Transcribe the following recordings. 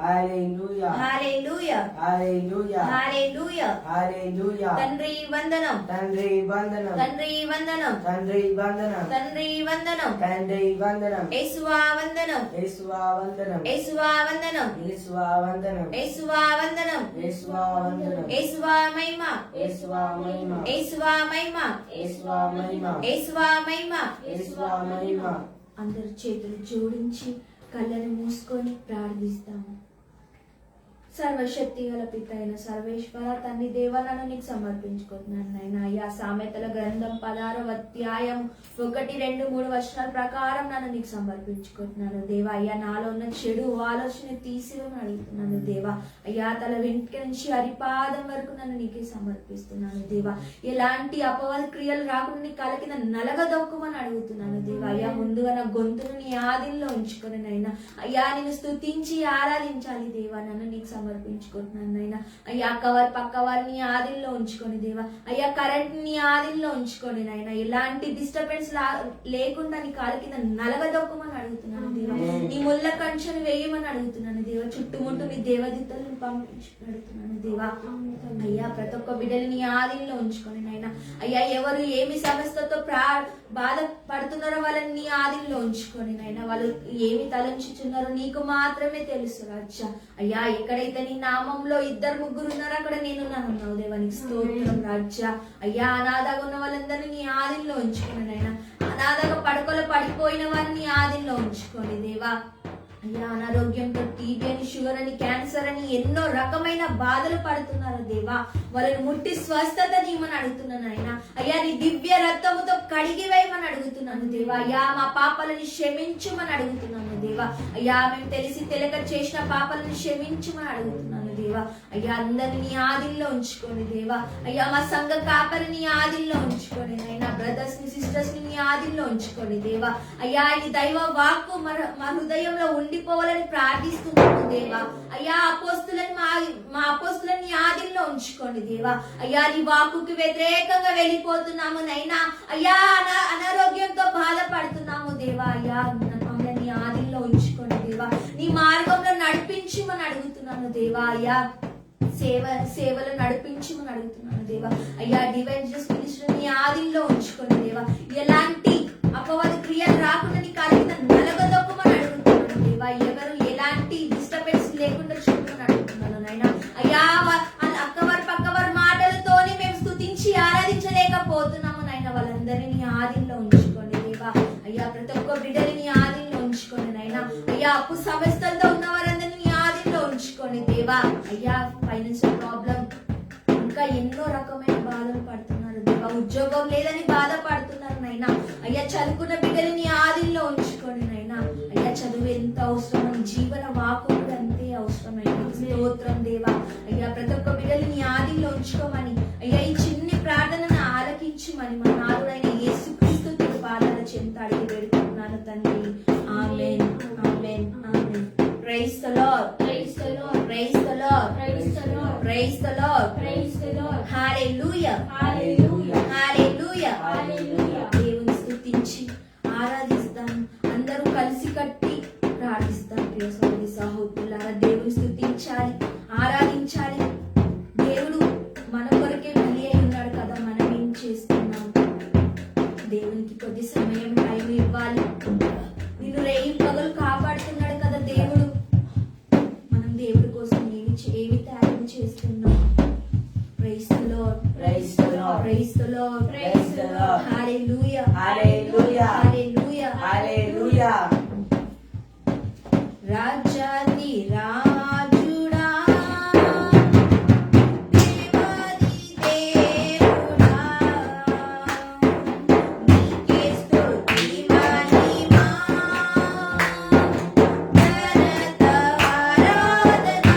హల్లెలూయా హల్లెలూయా హల్లెలూయా హల్లెలూయా హల్లెలూయా. తండ్రి వందనం తండ్రి వందనం తండ్రి వందనం తండ్రి వందనం తండ్రి వందనం తండ్రి వందనం యేసువా వందనం యేసువా వందనం యేసువా వందనం యేసువా వందనం యేసువా వందనం యేసువా వందనం యేసువా మహిమ యేసువా మహిమ యేసువా మహిమ యేసువా మహిమ యేసువా మహిమ యేసువా మహిమ. అందరు చేతులు జోడించి కళ్ళని మూసుకొని ప్రార్థిస్తాము. సర్వశక్తి గల పిత అయిన సర్వేశ్వర తండ్రి దేవా, నన్ను నీకు సమర్పించుకుంటున్నాను నాయన. అయ్యా సామెతల గ్రంథం 16వ అధ్యాయం 1, 2, 3 వచనాల ప్రకారం నన్ను నీకు సమర్పించుకుంటున్నాను దేవా. అయ్యా నాలో ఉన్న చెడు ఆలోచన తీసివేమని అడుగుతున్నాను దేవా. అయ్యా తల వెంట్రుక నుంచి అరిపాదం వరకు నన్ను నీకే సమర్పిస్తున్నాను దేవా. ఎలాంటి అపవాద క్రియలు రాకుండా నీ కల కింద నలగదొక్కమని అడుగుతున్నాను దేవా. అయ్యా ముందుగా నా గొంతును నీ ఆదిలో ఉంచుకొని నైనా అయ్యా నేను స్తుతించి ఆరాధించాలి దేవా. నన్ను నీకు సమర్పించుకుంటున్నాను నైనా. అయ్యా పక్క వారిని ఆదిలో ఉంచుకొని దేవా. అయ్యా కరెంట్ ని ఆదిలో ఉంచుకొని నైనా ఎలాంటి డిస్టర్బెన్స్ లేకుండా నీ కాళ్ళ కింద నలగదొక్కమని అడుగుతున్నాను దేవా. నీ ముళ్ళ కంచెను వేయమని అడుగుతున్నాను దేవా. చుట్టుముట్టు నీ దేవదూతలను పంపించి అడుగుతున్నాను దేవా. అయ్యా ప్రతి ఒక్క బిడ్డని నీ ఆదిలో ఉంచుకొని నైనా అయ్యా ఎవరు ఏమి సమస్యతో బాధపడుతున్నారో వాళ్ళని నీ ఆదిలో ఉంచుకొని నైనా వాళ్ళు ఏమి తలంచుచున్నారో నీకు మాత్రమే తెలుసు రాజా. అయ్యా ఎక్కడైతే నీ నామంలో 2-3 ఉన్నారో అక్కడ నేనున్నాను దేవానికి స్తోత్రం రాజా. అయ్యా అనాథగా ఉన్న వాళ్ళందరినీ నీ ఆదిలో ఉంచుకొని నైనా అనాథగా పడకలో పడిపోయిన వారిని ఆదిలో ఉంచుకొని దేవా. అయ్యా అనారోగ్యంతో టీబీ అని, షుగర్ అని, క్యాన్సర్ అని ఎన్నో రకమైన బాధలు పడుతున్నారు దేవా. వాళ్ళని ముట్టి స్వస్థత చేయమని అడుగుతున్నాను ఆయన. అయ్యా నీ దివ్య రక్తముతో కడిగి వేయమని అడుగుతున్నాను దేవా. అయ్యా మా పాపాలని క్షమించమని అడుగుతున్నాను దేవా. అయ్యా మేము తెలిసి తెలియక చేసిన పాపాలను క్షమించమని అడుగుతున్నాను దేవా. అయ్యా అందరిని నీ ఆదిలో ఉంచుకోండి దేవా. అయ్యా మా సంఘ కాపరిని ఆదిలో ఉంచుకోండి నైనా. బ్రదర్స్ ని సిస్టర్స్ ని నీ ఆదిలో ఉంచుకోండి దేవా. అయ్యా ఈ దైవ వాక్కు మా హృదయంలో ఉండిపోవాలని ప్రార్థిస్తున్నాము దేవా. అయ్యా మా అపోస్తులని ఆదిలో ఉంచుకోండి దేవా. అయ్యా నీ వాక్కుకి వ్యతిరేకంగా వెళ్ళిపోతున్నాము నైనా. అయ్యా అనారోగ్యంతో బాధపడుతున్నాము దేవా. అయ్యా మమ్మల్ని ఆదిలో ఉంచుకోండి దేవా. నీ మార్గంలో నడిపించమని అడుగుతున్నాను దేవా. అయ్యా సేవలు నడిపించమని అడుగుతున్నాను దేవా. అయ్యా డివైన్ మినిస్ట్రీ నీ ఆదిలో ఉంచుకోండి దేవా. ఎలాంటి అపవాద క్రియలు రాకుండా నీ కలిగిన నలగదొక్కమని అడుగుతున్నాను దేవా. ఎవరు ఎలాంటి డిస్టర్బెన్స్ లేకుండా చూడమని అడుగుతున్నాను నాయన. అయ్యా పక్కవారి మాటలతోనే మేము స్తుతించి ఆరాధించలేకపోతున్నాము నాయన. వాళ్ళందరినీ నీ ఆదిలో ఉంచుకోండి దేవా. అయ్యా ప్రతి ఒక్క బిడ్డని నీ ఆదిలో ఉంచుకోండి నాయన. అయ్యా అప్పు సమస్యలతో ఉన్న వారందరినీ నీ ఆదిలో ఉంచుకోండి దేవా. అయ్యా ఫైనాన్షియల్ ప్రాబ్లం ఇంకా ఎన్నో రకమైన బాధలు పడుతున్నారు దేవా. ఉద్యోగం లేదని బాధపడుతున్నారు నైనా. అయ్యా చదువుకున్న బిడ్డని నీ ఆదిలో ఉంచుకోండి నైనా. అయ్యా చదువు ఎంత అవసరం, జీవన వాకు కూడా అంతే అవసరమైన స్తోత్రం దేవా. అయ్యా ప్రతి ఒక్క బిడ్డని నీ ఆదిలో ఉంచుకోమని అయ్యా ఈ చిన్ని ప్రార్థనను ఆలకించమని మా నాథుడైన యేసుక్రీస్తు పాదాల చెంత అడిగి వేడుకుంటున్నాను తండ్రి. ఆమేన్ ఆమేన్ ఆమేన్. Praise the Lord praise the Lord praise the Lord praise the Lord praise the Lord praise the Lord. హల్లెలూయా హల్లెలూయా హల్లెలూయా హల్లెలూయా. దేవుని స్తుతించి ఆరాధిస్తాం. అందరూ కలిసి కట్టి ప్రార్థిస్తాం. ప్రియ సోదరి సహోదరులారా దేవుని స్తుతించాలి, ఆరాధించాలి. దేవుడు మన కొరకే బలి అయి ఉన్నాడు కదా. మనం ఏం చేస్తున్నాం? దేవునికి కొద్ది సమయం టైం ఇవ్వాలి. నిన్ను రేయి పగలు కాపాడుతున్నాడు కదా దేవుడు. మనం దేవుడి కోసం ఏమి త్యాగం చేస్తున్నాం? Praise the Lord praise the Lord praise the Lord praise the Lord. హల్లెలూయా హల్లెలూయా హల్లెలూయా హల్లెలూయా. రాజాది రాజుడా దేవాది దేవుడా నీకే స్తుతి మహిమ ఘనత ఆరాధన.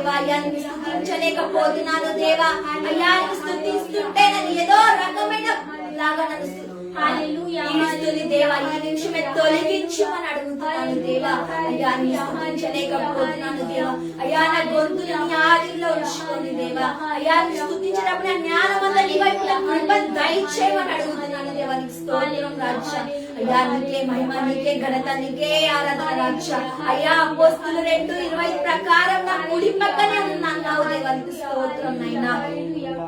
దేవా. అయ్యా నిన్ను స్తుతించలేకపోతున్నాను దేవా. అయ్యా నిన్ను స్తుతిస్తుంటే నన్ను ఏదో రకమైన లాగా నన్ను ఈడుస్తుంది దేవా. ఈ నిమిషమే తొలగించమని అడుగుతున్నాను దేవా. అయ్యా నిన్ను స్తుతించలేకపోతున్నాను దేవా. అయ్యా నా గొంతుని నీ ఆదిలో ఉంచుకోండి దేవా. అయ్యా నిన్ను స్తుతించినప్పుడు నా జ్ఞానం అంతా నీ వైపు నా కృప దయచేయమని అడుగుతున్నాను దేవా. నీకు స్తోత్రం రాజా. అయ్యా నీకే మహిమ, నీకే ఘనత, నీకే ఆరాధన రాజా. అయ్యా అపోస్తలులు 2:20 ప్రకారం నా కుడి పక్కనే ఉన్నావు దేవా. నీకు స్తోత్రం నైనా.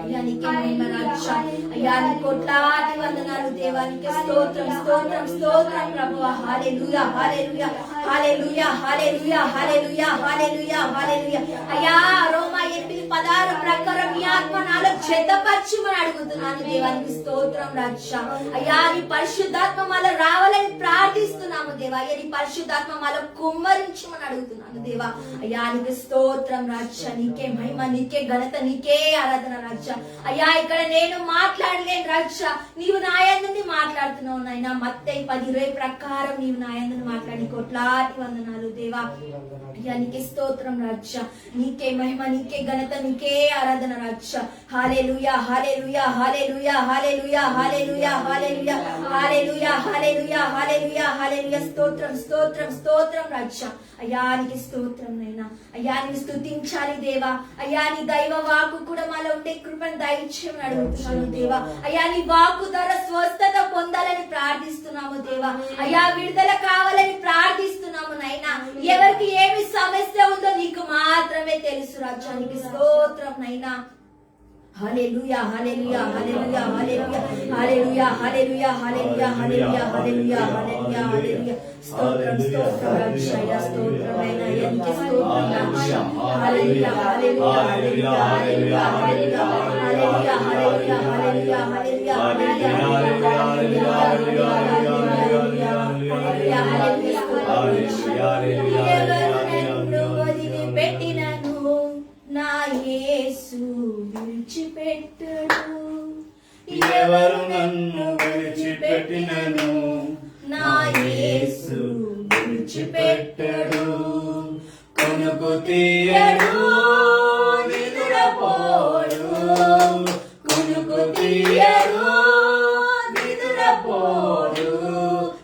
అయ్యా నీకే మహిమ రాజా. అయ్యా నీ కోట్లాది వందనాలు దేవా. నీకే స్తోత్రం స్తోత్రం స్తోత్రం ప్రభువా. హల్లెలూయా హల్లెలూయా హల్లెలూయా హల్లెలూయా హల్లెలూయా హల్లెలూయా హల్లెలూయా. అయ్యా రోమా 8:16 ప్రకారం ఈ ఆత్మ నాలో జతపరచుమని అడుగుతున్నాను దేవా. నీకు స్తోత్రం రాజా. అయ్యా నీ పరిశుద్ధాత్మ మాలో రావాలని ప్రార్థిస్తున్నాము దేవా. అయ్యా నీ పరిశుద్ధాత్మ మాలో కుమ్మరించమని అడుగుతున్నాను దేవా. అయ్యా నీకు స్తోత్రం రాజా. నీకే మహిమ, నీకే ఘనత, నీకే ఆరాధన రాజా. అయ్యా ఇక్కడ నేను మాట్లాడలేను రాజా. నీవు నా యందు మాట్లాడుతున్నావు నాయనా. మత్తయి 10:20 ప్రకారం నీవు నా యందు మాట్లాడి కోట్లాది వందనాలు దేవా. అయ్యా నీకే స్తోత్రం రాజా. నీకే మహిమ, నీకే ఘనత, నీకే ఆరాధన రాజా. హల్లెలూయా హల్లెలూయా హల్లెలూయా హల్లెలూయా హల్లెలూయా హల్లెలూయా హల్లెలూయా హల్లెలూయా హల్లెలూయా హల్లెలూయా. స్తోత్రం స్తోత్రం స్తోత్రం రాజా. అయ్యా నీకు స్తోత్రం నైనా. అయ్యా నీవు స్తుతించాలి దేవా. అయ్యా నీ దైవ వాక్కు కూడా మాలో ఉండే కృపను దయచేయమని అడుగుతున్నాను దేవా. అయ్యా నీ వాక్కు ద్వారా స్వస్థత పొందాలని ప్రార్థిస్తున్నాము దేవా. అయ్యా విడుదల కావాలని ప్రార్థిస్తున్నాము నైనా. ఎవరికి ఏమి సమస్య ఉందో నీకు మాత్రమే తెలుసు రాజా. నీకు స్తోత్రం నైనా. హల్లెలూయా హల్లెలూయా హల్లెలూయా హల్లెలూయా హల్లెలూయా హల్లెలూయా హల్లెలూయా హల్లెలూయా హల్లెలూయా హల్లెలూయా హల్లెలూయా. స్తోత్రం స్తోత్రం రాజా. స్తోత్రం నైనా. నీకే స్తోత్రం రాజా. హల్లెలూయా హల్లెలూయా హల్లెలూయా హల్లెలూయా హల్లెలూయా హల్లెలూయా హల్లెలూయా హల్లెలూయా హల్లెలూయా పెట్టినను నా యేసు విడిచిపెట్టడు. ఎవరు నన్ను విడిచిపెట్టినను నా యేసు విడిచిపెట్టడు. కొనుకు తీయడు నిదురపోడు, కొనుకు తీయడు నిదురపోడు.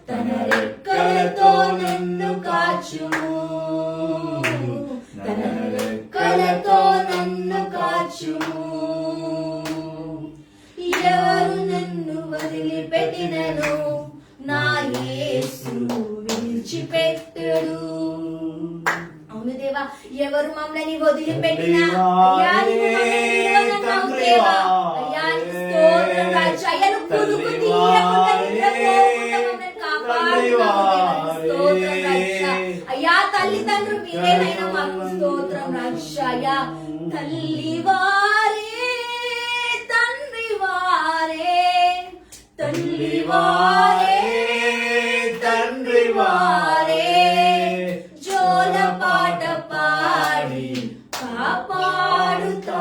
తన రెక్కలతో నన్ను కాచును, తన రెక్కలతో నన్ను కాచును. ఎవరు నన్ను వదిలిపెట్టినను నా యేసు విడిచిపెట్టడు. అవును దేవా. ఎవరు మమ్మల్ని వదిలిపెట్టినా అయ్యా నీవు మమ్మల్ని విడువనన్నావు దేవా. అయ్యా నీకు స్తోత్రం రాజా. అయ్యా నువ్వు కునుకు తీయకుండా నిద్రపోకుండా మమ్మల్ని కాపాడుతున్నావు దేవా. నీకు స్తోత్రం రాజా. అయ్యా తల్లిదండ్రులు మీరేనైనా మాకు స్తోత్రం రాజా. అయ్యా తల్లివారే తండ్రివారే, తల్లివారే తండ్రివారే, జోల పాట పాడి కాపాడుతారు,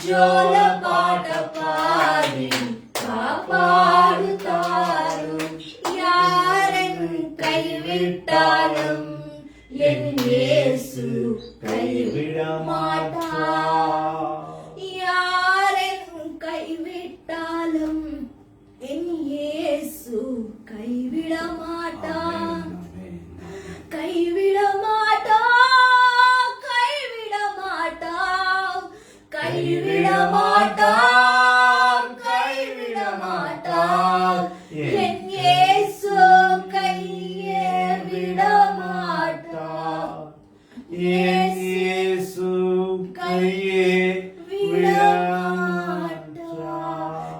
జోల పాట పాడి కాపాడుతారు. యారెన్ కైవిట్టాలం ఎన్ యేసు కైవిడమాట, యారెన్ కైవిట్టాలం ఎన్ యేసు కైవిడమాట, కైవిడమాట, కైవిడమాట, కైవిడమాట, కైవిడమాట. ఎన్ యేసు కైవిడమాట, యేసు కైవిడమాట.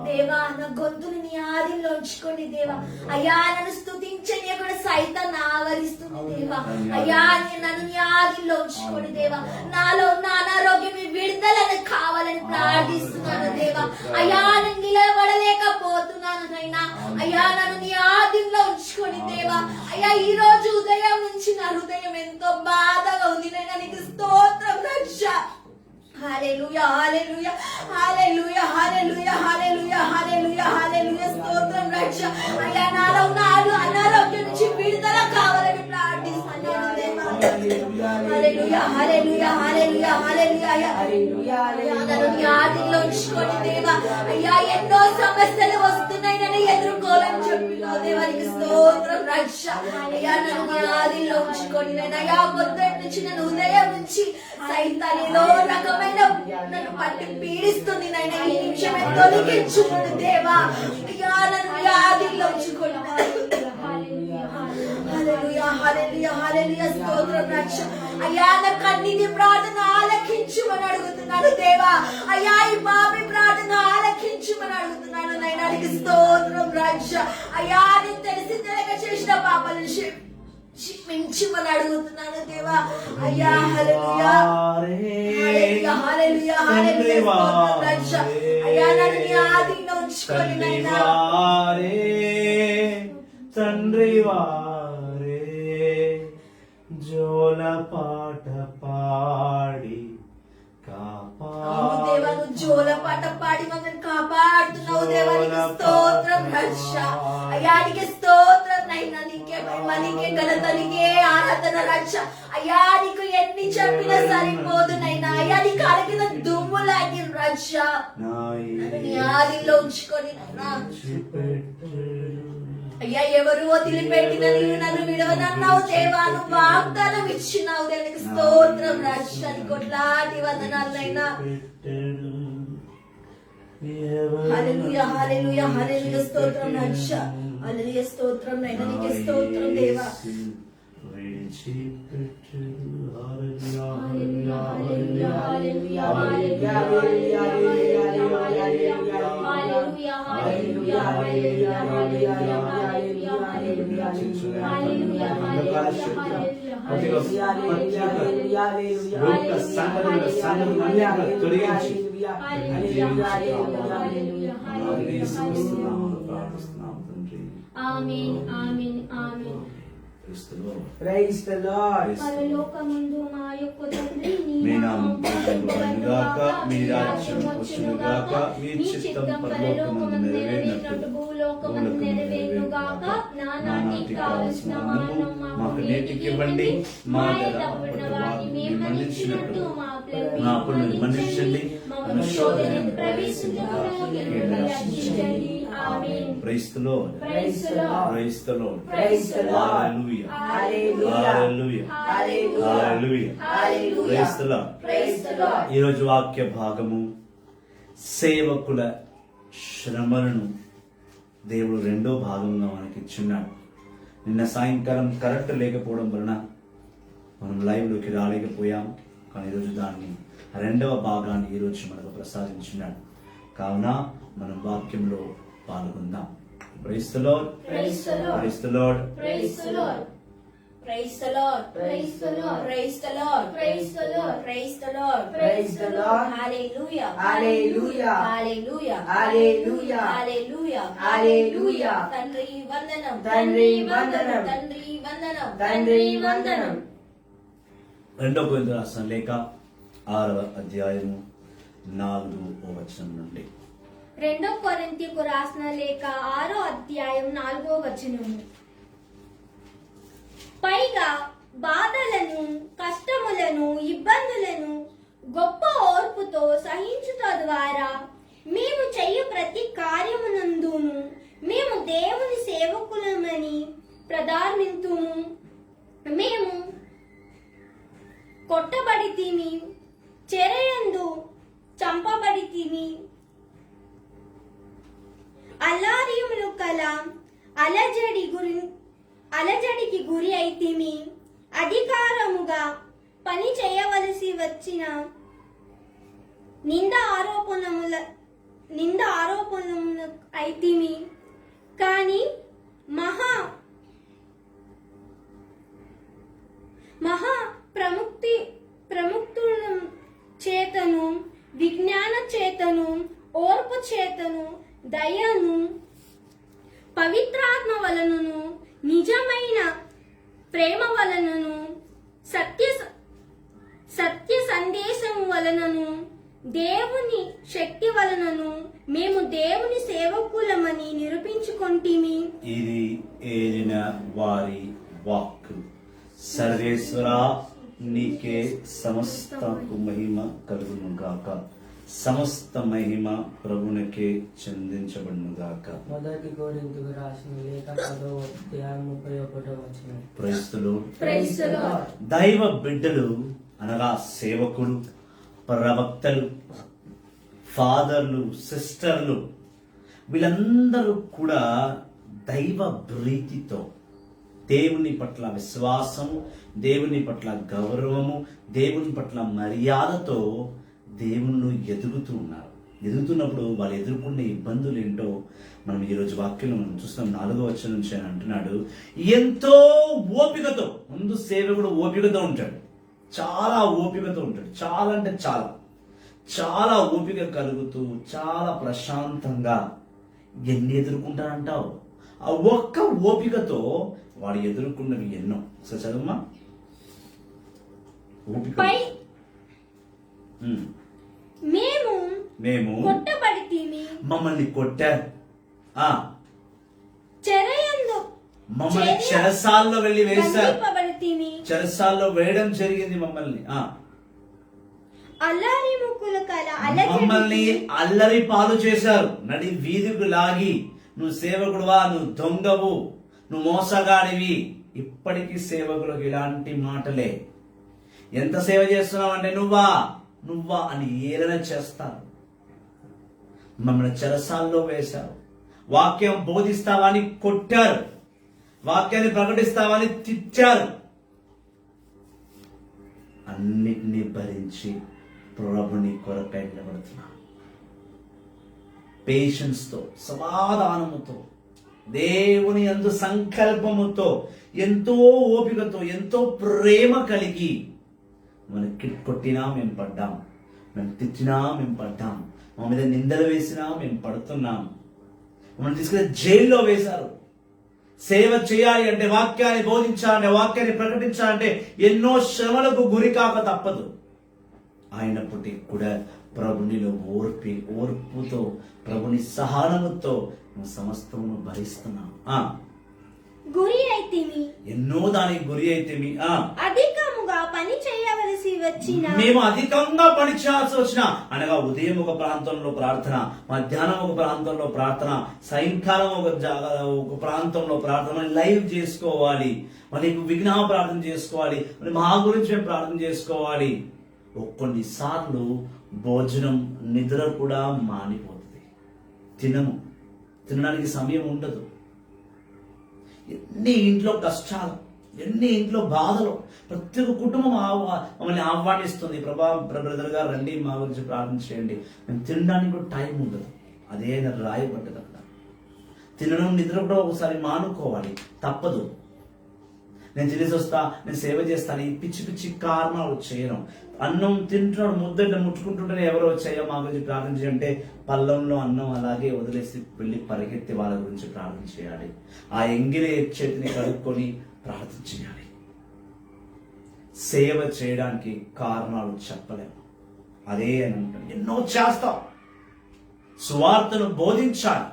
దేవా నా గొంతుని నీ ఆదిలో ఉంచుకోండి దేవా. అయ్యా నన్ను స్తుతించని కూడా సైతం ఆవరిస్తుంది దేవా. అయ్యా నన్ను నీ ఆదిలో ఉంచుకోండి దేవా. నాలో ఉన్న అనారోగ్యం విడుదలను కావాలని ప్రార్థిస్తున్నాను దేవా. అయ్యా నేను నిలబడలేకపోతున్నాను నైనా. అయ్యా నన్ను నీ ఆదిలో ఉంచుకోండి దేవా. అయ్యా ఈ రోజు ఉదయం నుంచి నా హృదయం ఎంతో బాధగా ఉంది నైనా. నీకు స్తోత్రం రక్ష. హల్లెలూయా హల్లెలూయా హల్లెలూయా హల్లెలూయా హల్లెలూయా హల్లెలూయా హల్లెలూయా. స్తోత్రం రక్ష. అయ్యా నాలో ఉన్న అనారోగ్యం నుంచి విడుదల కావాలని ప్రార్థిస్తున్నాను దేవా. హల్లెలూయా హల్లెలూయా హల్లెలూయా హల్లెలూయా హల్లెలూయా నన్ను నీ ఆదిలో ఉంచుకోండి దేవా. అయ్యా ఎన్నో సమస్యలు వస్తున్నాయి, నన్ను ఎదుర్కోవాలని చెప్పినావు దేవానికి స్తోత్రం రక్ష. అయ్యా నన్ను నీ ఆదిలో ఉంచుకోండి అయ్యా. పొద్దుటి నుంచి నన్ను ఉదయం నుంచి సైతాన్ ఏదో రకమైన నన్ను పట్టి పీడిస్తుంది నాయన. ఈ నిమిషమే తొలగించుకోండి దేవా. అయ్యా నన్ను నీ ఆదిలో ఉంచుకోండి. హల్లెలూయా హల్లెలూయా హల్లెలూయా స్తోత్రం రక్ష. అయ్యా నా కన్నీటి ప్రార్థన ఆలకించుమని అడుగుతున్నాడు దేవా. అయ్యా ఈ పాపి ప్రార్థన ఆలకించుమని అడుగుతున్నాడు నైనానికి స్తోత్రం రక్ష. అయ్యా నేను తెలిసి తెలియక చేసిన పాపాలను క్షమించుమని అడుగుతున్నాను దేవా. అయ్యా హల్లెలూయా హల్లెలూయా హల్లెలూయా హల్లెలూయా స్తోత్రం రక్ష. అయ్యా నన్ను నీ ఆదిలో ఉంచుకొని నైనా తండ్రి వారే జోల పాట పాడి అవును దేవా, నువ్వు జోల పాట పాడి మమ్మల్ని కాపాడుతున్నావు దేవానికి స్తోత్రం రక్ష. అయ్యానికి స్తోత్రం నైనా. నీకే మహిమ, నీకే ఘనత, నీకే ఆరాధన రక్ష. అయ్యా నీకు ఎన్ని చెప్పినా సరిపోదు నైనా. అయ్యా నీ కాళ్ళ కింద దుమ్ము లాగి రక్ష. నీ ఆదిలో ఉంచుకొని నైనా. అయ్యా ఎవరు వదిలిపెట్టిన నీవు నన్ను విడవనన్నావు దేవా. నువ్వు వాగ్దానం ఇచ్చినావు దేనికి స్తోత్రం రక్ష. కొట్లాటి వందనాలైనా. హల్లెలూయా హల్లెలూయా హల్లెలూయా స్తోత్రం రక్ష. హల్లెలూయా స్తోత్రం నైనా. నీకే స్తోత్రం దేవా. ఆమేన్ ఆమేన్ ఆమేన్. Praise the Lord. పరలోకమందు మా యొక్క తండ్రి మీ నామం పూజింపబడుగాక, మీ రాజ్యం వచ్చునుగాక, మీ చిత్తం పరలోకమందు నెరవేరినట్టు భూలోకమందు నెరవేరునుగాక. నానాటికి కావలసిన అన్నం మాకు నేటికి ఇవ్వండి. మా తప్పున వారిని మేము మన్నించినట్టు మా అప్పులను మన్నించండి. మమ్మల్ని శోధనకు ప్రవేశించకుండా రక్షించండి. ఆమేన్. Praise the Lord. Praise the Lord. Praise the Lord. Praise the Lord. హల్లెలూయా హల్లెలూయా హల్లెలూయా హల్లెలూయా. Praise the Lord. Praise the Lord. ఈ రోజు వాక్య భాగము సేవకుల శ్రమలను దేవుడు రెండో భాగంగా మనకి ఇచ్చున్నాడు. నిన్న సాయంకాలం కరెక్ట్ లేకపోవడం వలన మనం లైవ్లోకి రాలేకపోయాం. కానీ ఈరోజు దాన్ని రెండవ భాగాన్ని ఈరోజు మనకు ప్రసాదించున్నాడు. కావున మనం వాక్యంలో పాల్గొందాం. Praise the Lord. Praise the Lord. Praise the Lord. Praise the Lord. Praise the Lord. Praise the Lord. Praise the Lord. Praise the Lord. Praise the Lord. Praise the Lord. Hallelujah. Hallelujah. Hallelujah. Hallelujah. Hallelujah. Hallelujah. తండ్రి వందనం. తండ్రి వందనం. తండ్రి వందనం. తండ్రి వందనం. 2 కొరింథీయుల రాసిన లేఖ 6వ అధ్యాయము 4వ వచనం నుండి. 2 కొరింథీయులకు రాసిన లేఖ 6వ అధ్యాయం 4వ వచనము. పైగా బాధలను, కష్టములను, ఇబ్బందులను గొప్ప ఓర్పుతో సహించుట ద్వారా మేము చేయు ప్రతి కార్యమునందును మేము దేవుని సేవకులమని ప్రధానింతుము. మేము కొట్టబడితిమి, చెరయందు చంపబడితిమి, అల్లార్యములు కల అలజడికి గురి అయితిమి, అధికారముగా పని చేయవలసి వచ్చిన నింద ఆరోపణముల అయితిమి. కానీ మహా ప్రముక్తుల చేతను, విజ్ఞాన చేతను, ఓర్పు చేతను, దయను, పవిత్రాత్మ వలనను, నిజమైన ప్రేమ వలనను, సత్య సందేశం వలనను, దేవుని శక్తి వలనను మేము దేవుని సేవకులమని నిరూపించుకొంటిమి. ఇది ఏలిన వారి వాక్కు. సర్వేశ్వర నీకే సమస్తకు మహిమ కలుగును గాక. సమస్త మహిమ ప్రభునికే చెందించబడును గాక. మొదటి కొరింథీయులకు రాసిన లేఖ 10వ అధ్యాయం 31వ వచనం. క్రైస్తులు Praise the Lord. దైవ బిడ్డలు అనగా సేవకులు, ప్రవక్తలు, ఫాదర్లు, సిస్టర్లు వీళ్ళందరూ కూడా దైవ ప్రీతితో, దేవుని పట్ల విశ్వాసము, దేవుని పట్ల గౌరవము, దేవుని పట్ల మర్యాదతో దేవుళ్ళు ఎదుగుతూ ఉన్నారు. ఎదుగుతున్నప్పుడు వాళ్ళు ఎదుర్కొనే ఇబ్బందులు ఏంటో మనం ఈరోజు వాక్యంలో మనం చూస్తున్నాం. 4వ వచనం నుంచి ఆయన అంటున్నాడు, ఎంతో ఓపికతో. ముందు సేవకుడు ఓపికతో ఉంటాడు, చాలా ఓపికతో ఉంటాడు. చాలా అంటే చాలా ఓపిక కలుగుతూ చాలా ప్రశాంతంగా ఎన్ని ఎదుర్కొంటారంటావు? ఆ ఒక్క ఓపికతో వాడు ఎదుర్కొన్నవి ఎన్నో. ఒకసారి చదువుమా. ఓపిక. మేము కొట్టబడితిమి, మమ్మల్ని కొట్టారు, చెరయందు మమ్మల్ని చెరసాల్లో వెళ్ళి వేశారు, బంధింపబడితిమి, చెరసాల్లో వేయడం జరిగింది మమ్మల్ని. అల్లరి ముక్కుల కల మమ్మల్ని అల్లరి పాలు చేశారు, నడి వీధికి లాగి నువ్వు సేవకుడువా, నువ్వు దొంగవు, నువ్వు మోసగాడివి. ఇప్పటికీ సేవకులకు ఇలాంటి మాటలే. ఎంత సేవ చేస్తున్నావంటే నువ్వా అని ఏలన చేస్తారు. మమ్మల్ని చెరసాల్లో వేశారు. వాక్యం బోధిస్తావా అని కొట్టారు, వాక్యాన్ని ప్రకటిస్తావా అని తిట్టారు. అన్నిటినీ భరించి ప్రభుని కొరకై నిలబడుతున్నాను. పేషెన్స్ తో, సమాధానముతో, దేవుని యందు సంకల్పముతో, ఎంతో ఓపికతో, ఎంతో ప్రేమ కలిగి మనకి కొట్టినా మేము పడ్డాం, మేము తిట్టినా మేము పడ్డాం, మా మీద నిందలు వేసినా మేము పడుతున్నాం. మమ్మల్ని తీసుకెళ్ళి జైల్లో వేశారు. సేవ చేయాలి అంటే, వాక్యాన్ని బోధించాలంటే, వాక్యాన్ని ప్రకటించాలంటే ఎన్నో శ్రమలకు గురి కాక తప్పదు. అయినప్పటికీ కూడా ప్రభునిలో ఓర్పుతో, ప్రభుని సహనముతో సమస్తమును భరిస్తున్నాం. గురి అయితిమి, ఎన్నో దానికి గురి అయితేమి, అధికముగా పని చేయవలసి వచ్చిన, మేము అధికంగా పని చేయాల్సి వచ్చిన, అనగా ఉదయం ఒక ప్రాంతంలో ప్రార్థన, మధ్యాహ్నం ఒక ప్రాంతంలో ప్రార్థన, సాయంకాలం ఒక ప్రాంతంలో ప్రార్థన, లైవ్ చేసుకోవాలి, మరి విజ్ఞాపన ప్రార్థన చేసుకోవాలి, మరి మా గురించి మేము ప్రార్థన చేసుకోవాలి. కొన్నిసార్లు భోజనం, నిద్ర కూడా మానిపోతుంది. తినడానికి సమయం ఉండదు. ఎన్ని ఇంట్లో కష్టాలు, ఎన్ని ఇంట్లో బాధలు. ప్రతి ఒక్క కుటుంబం మమ్మల్ని ఆహ్వానిస్తుంది, బ్రదర్ గారు రండి, మా గురించి ప్రార్థన చేయండి. మేము తినడానికి కూడా టైం ఉండదు. అదే రాయబడ్డది అక్కడ. తినడం, నిద్ర కూడా ఒకసారి మానుకోవాలి, తప్పదు. నేను తినేసి వస్తా, నేను సేవ చేస్తాను, ఈ పిచ్చి పిచ్చి కారణాలు చేయను. అన్నం తింటున్నాడు, ముద్దలు ముట్టుకుంటుంటేనే ఎవరో వచ్చాయో మా గురించి ప్రార్థన చేయంటే పళ్ళంలో అన్నం అలాగే వదిలేసి వెళ్ళి పరిగెత్తి వాళ్ళ గురించి ప్రార్థన చేయాలి. ఆ ఎంగిలి చేతిని కడుక్కొని ప్రార్థన చేయాలి. సేవ చేయడానికి కారణాలు చెప్పలేము. అదే అని అంటాను, ఎన్నో చేస్తాం, సువార్తను బోధించాలి.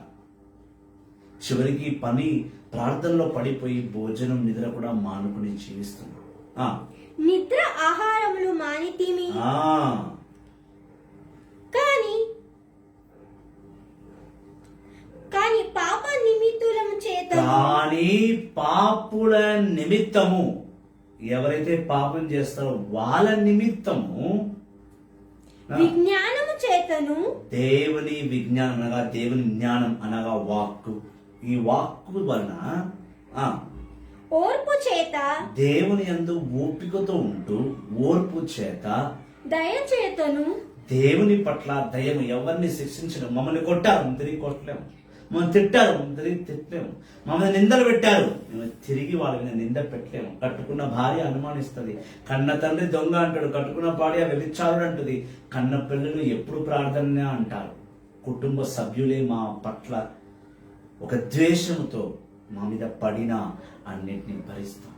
చివరికి పని ప్రార్థనలో పడిపోయి భోజనం, నిద్ర కూడా మానుకుని జీవిస్తున్నాం. నిద్ర ఆహారములు మానితిమి, కానీ పాపుల నిమిత్తము, ఎవరైతే పాపం చేస్తారో వాళ్ళ నిమిత్తము విజ్ఞానము చేతను, దేవుని విజ్ఞానం అనగా దేవుని జ్ఞానం అనగా వాక్కు, ఈ వాక్కు వలన ఓర్పు చేత, దేవుని యందు ఓపికతో ఉంటూ ఓర్పు చేత, దయచేతను, దేవుని పట్ల దయము. ఎవరిని శిక్షించడం, మమ్మల్ని కొట్టారు తిరిగి కొట్టలేము, మమ్మల్ని తిట్టారు తిరిగి తిట్టలేము, మమ్మల్ని నిందలు పెట్టారు మేము తిరిగి వాళ్ళ మీద నింద పెట్టలేము. కట్టుకున్న భార్య అనుమానిస్తుంది, కన్న తండ్రి దొంగ అంటాడు, కట్టుకున్న భార్య వ్యభిచారుడు అంటుంది, కన్న పిల్లలు ఎప్పుడు ప్రార్థన అంటారు. కుటుంబ సభ్యులే మా పట్ల ఒక ద్వేషముతో మా మీద పడినా అన్నిటినీ భరిస్తాం.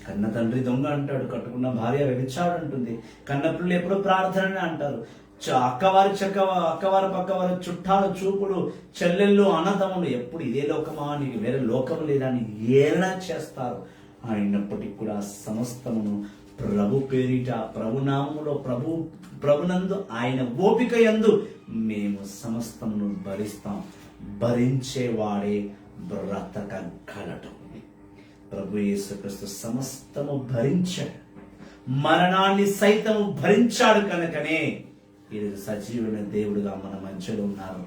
కన్న తండ్రి దొంగ అంటాడు, కట్టుకున్న భార్య వ్యభిచారుడు అంటుంది, కన్న పిల్లలు ఎప్పుడు ప్రార్థన అంటారు. అక్కవారు పక్కవారు, చుట్టాలు, చూపులు, చెల్లెళ్ళు, అన్నదమ్ములు ఎప్పుడు ఇదే లోకమా, నీకు వేరే లోకం లేదా అని ఏలా చేస్తారు. అయినప్పటికీ కూడా సమస్తమును ప్రభు పేరిట ప్రభునామములో ప్రభునందు ఆయన ఓపిక యందు మేము సమస్తమును భరిస్తాం. భరించేవాడే బ్రతకగలడు. ప్రభు యేసుక్రీస్తు సమస్తము భరించాడు, మరణాన్ని సైతము భరించాడు కనుకనే ఈరోజు సజీవమైన దేవుడుగా మన మధ్యలో ఉన్నారు.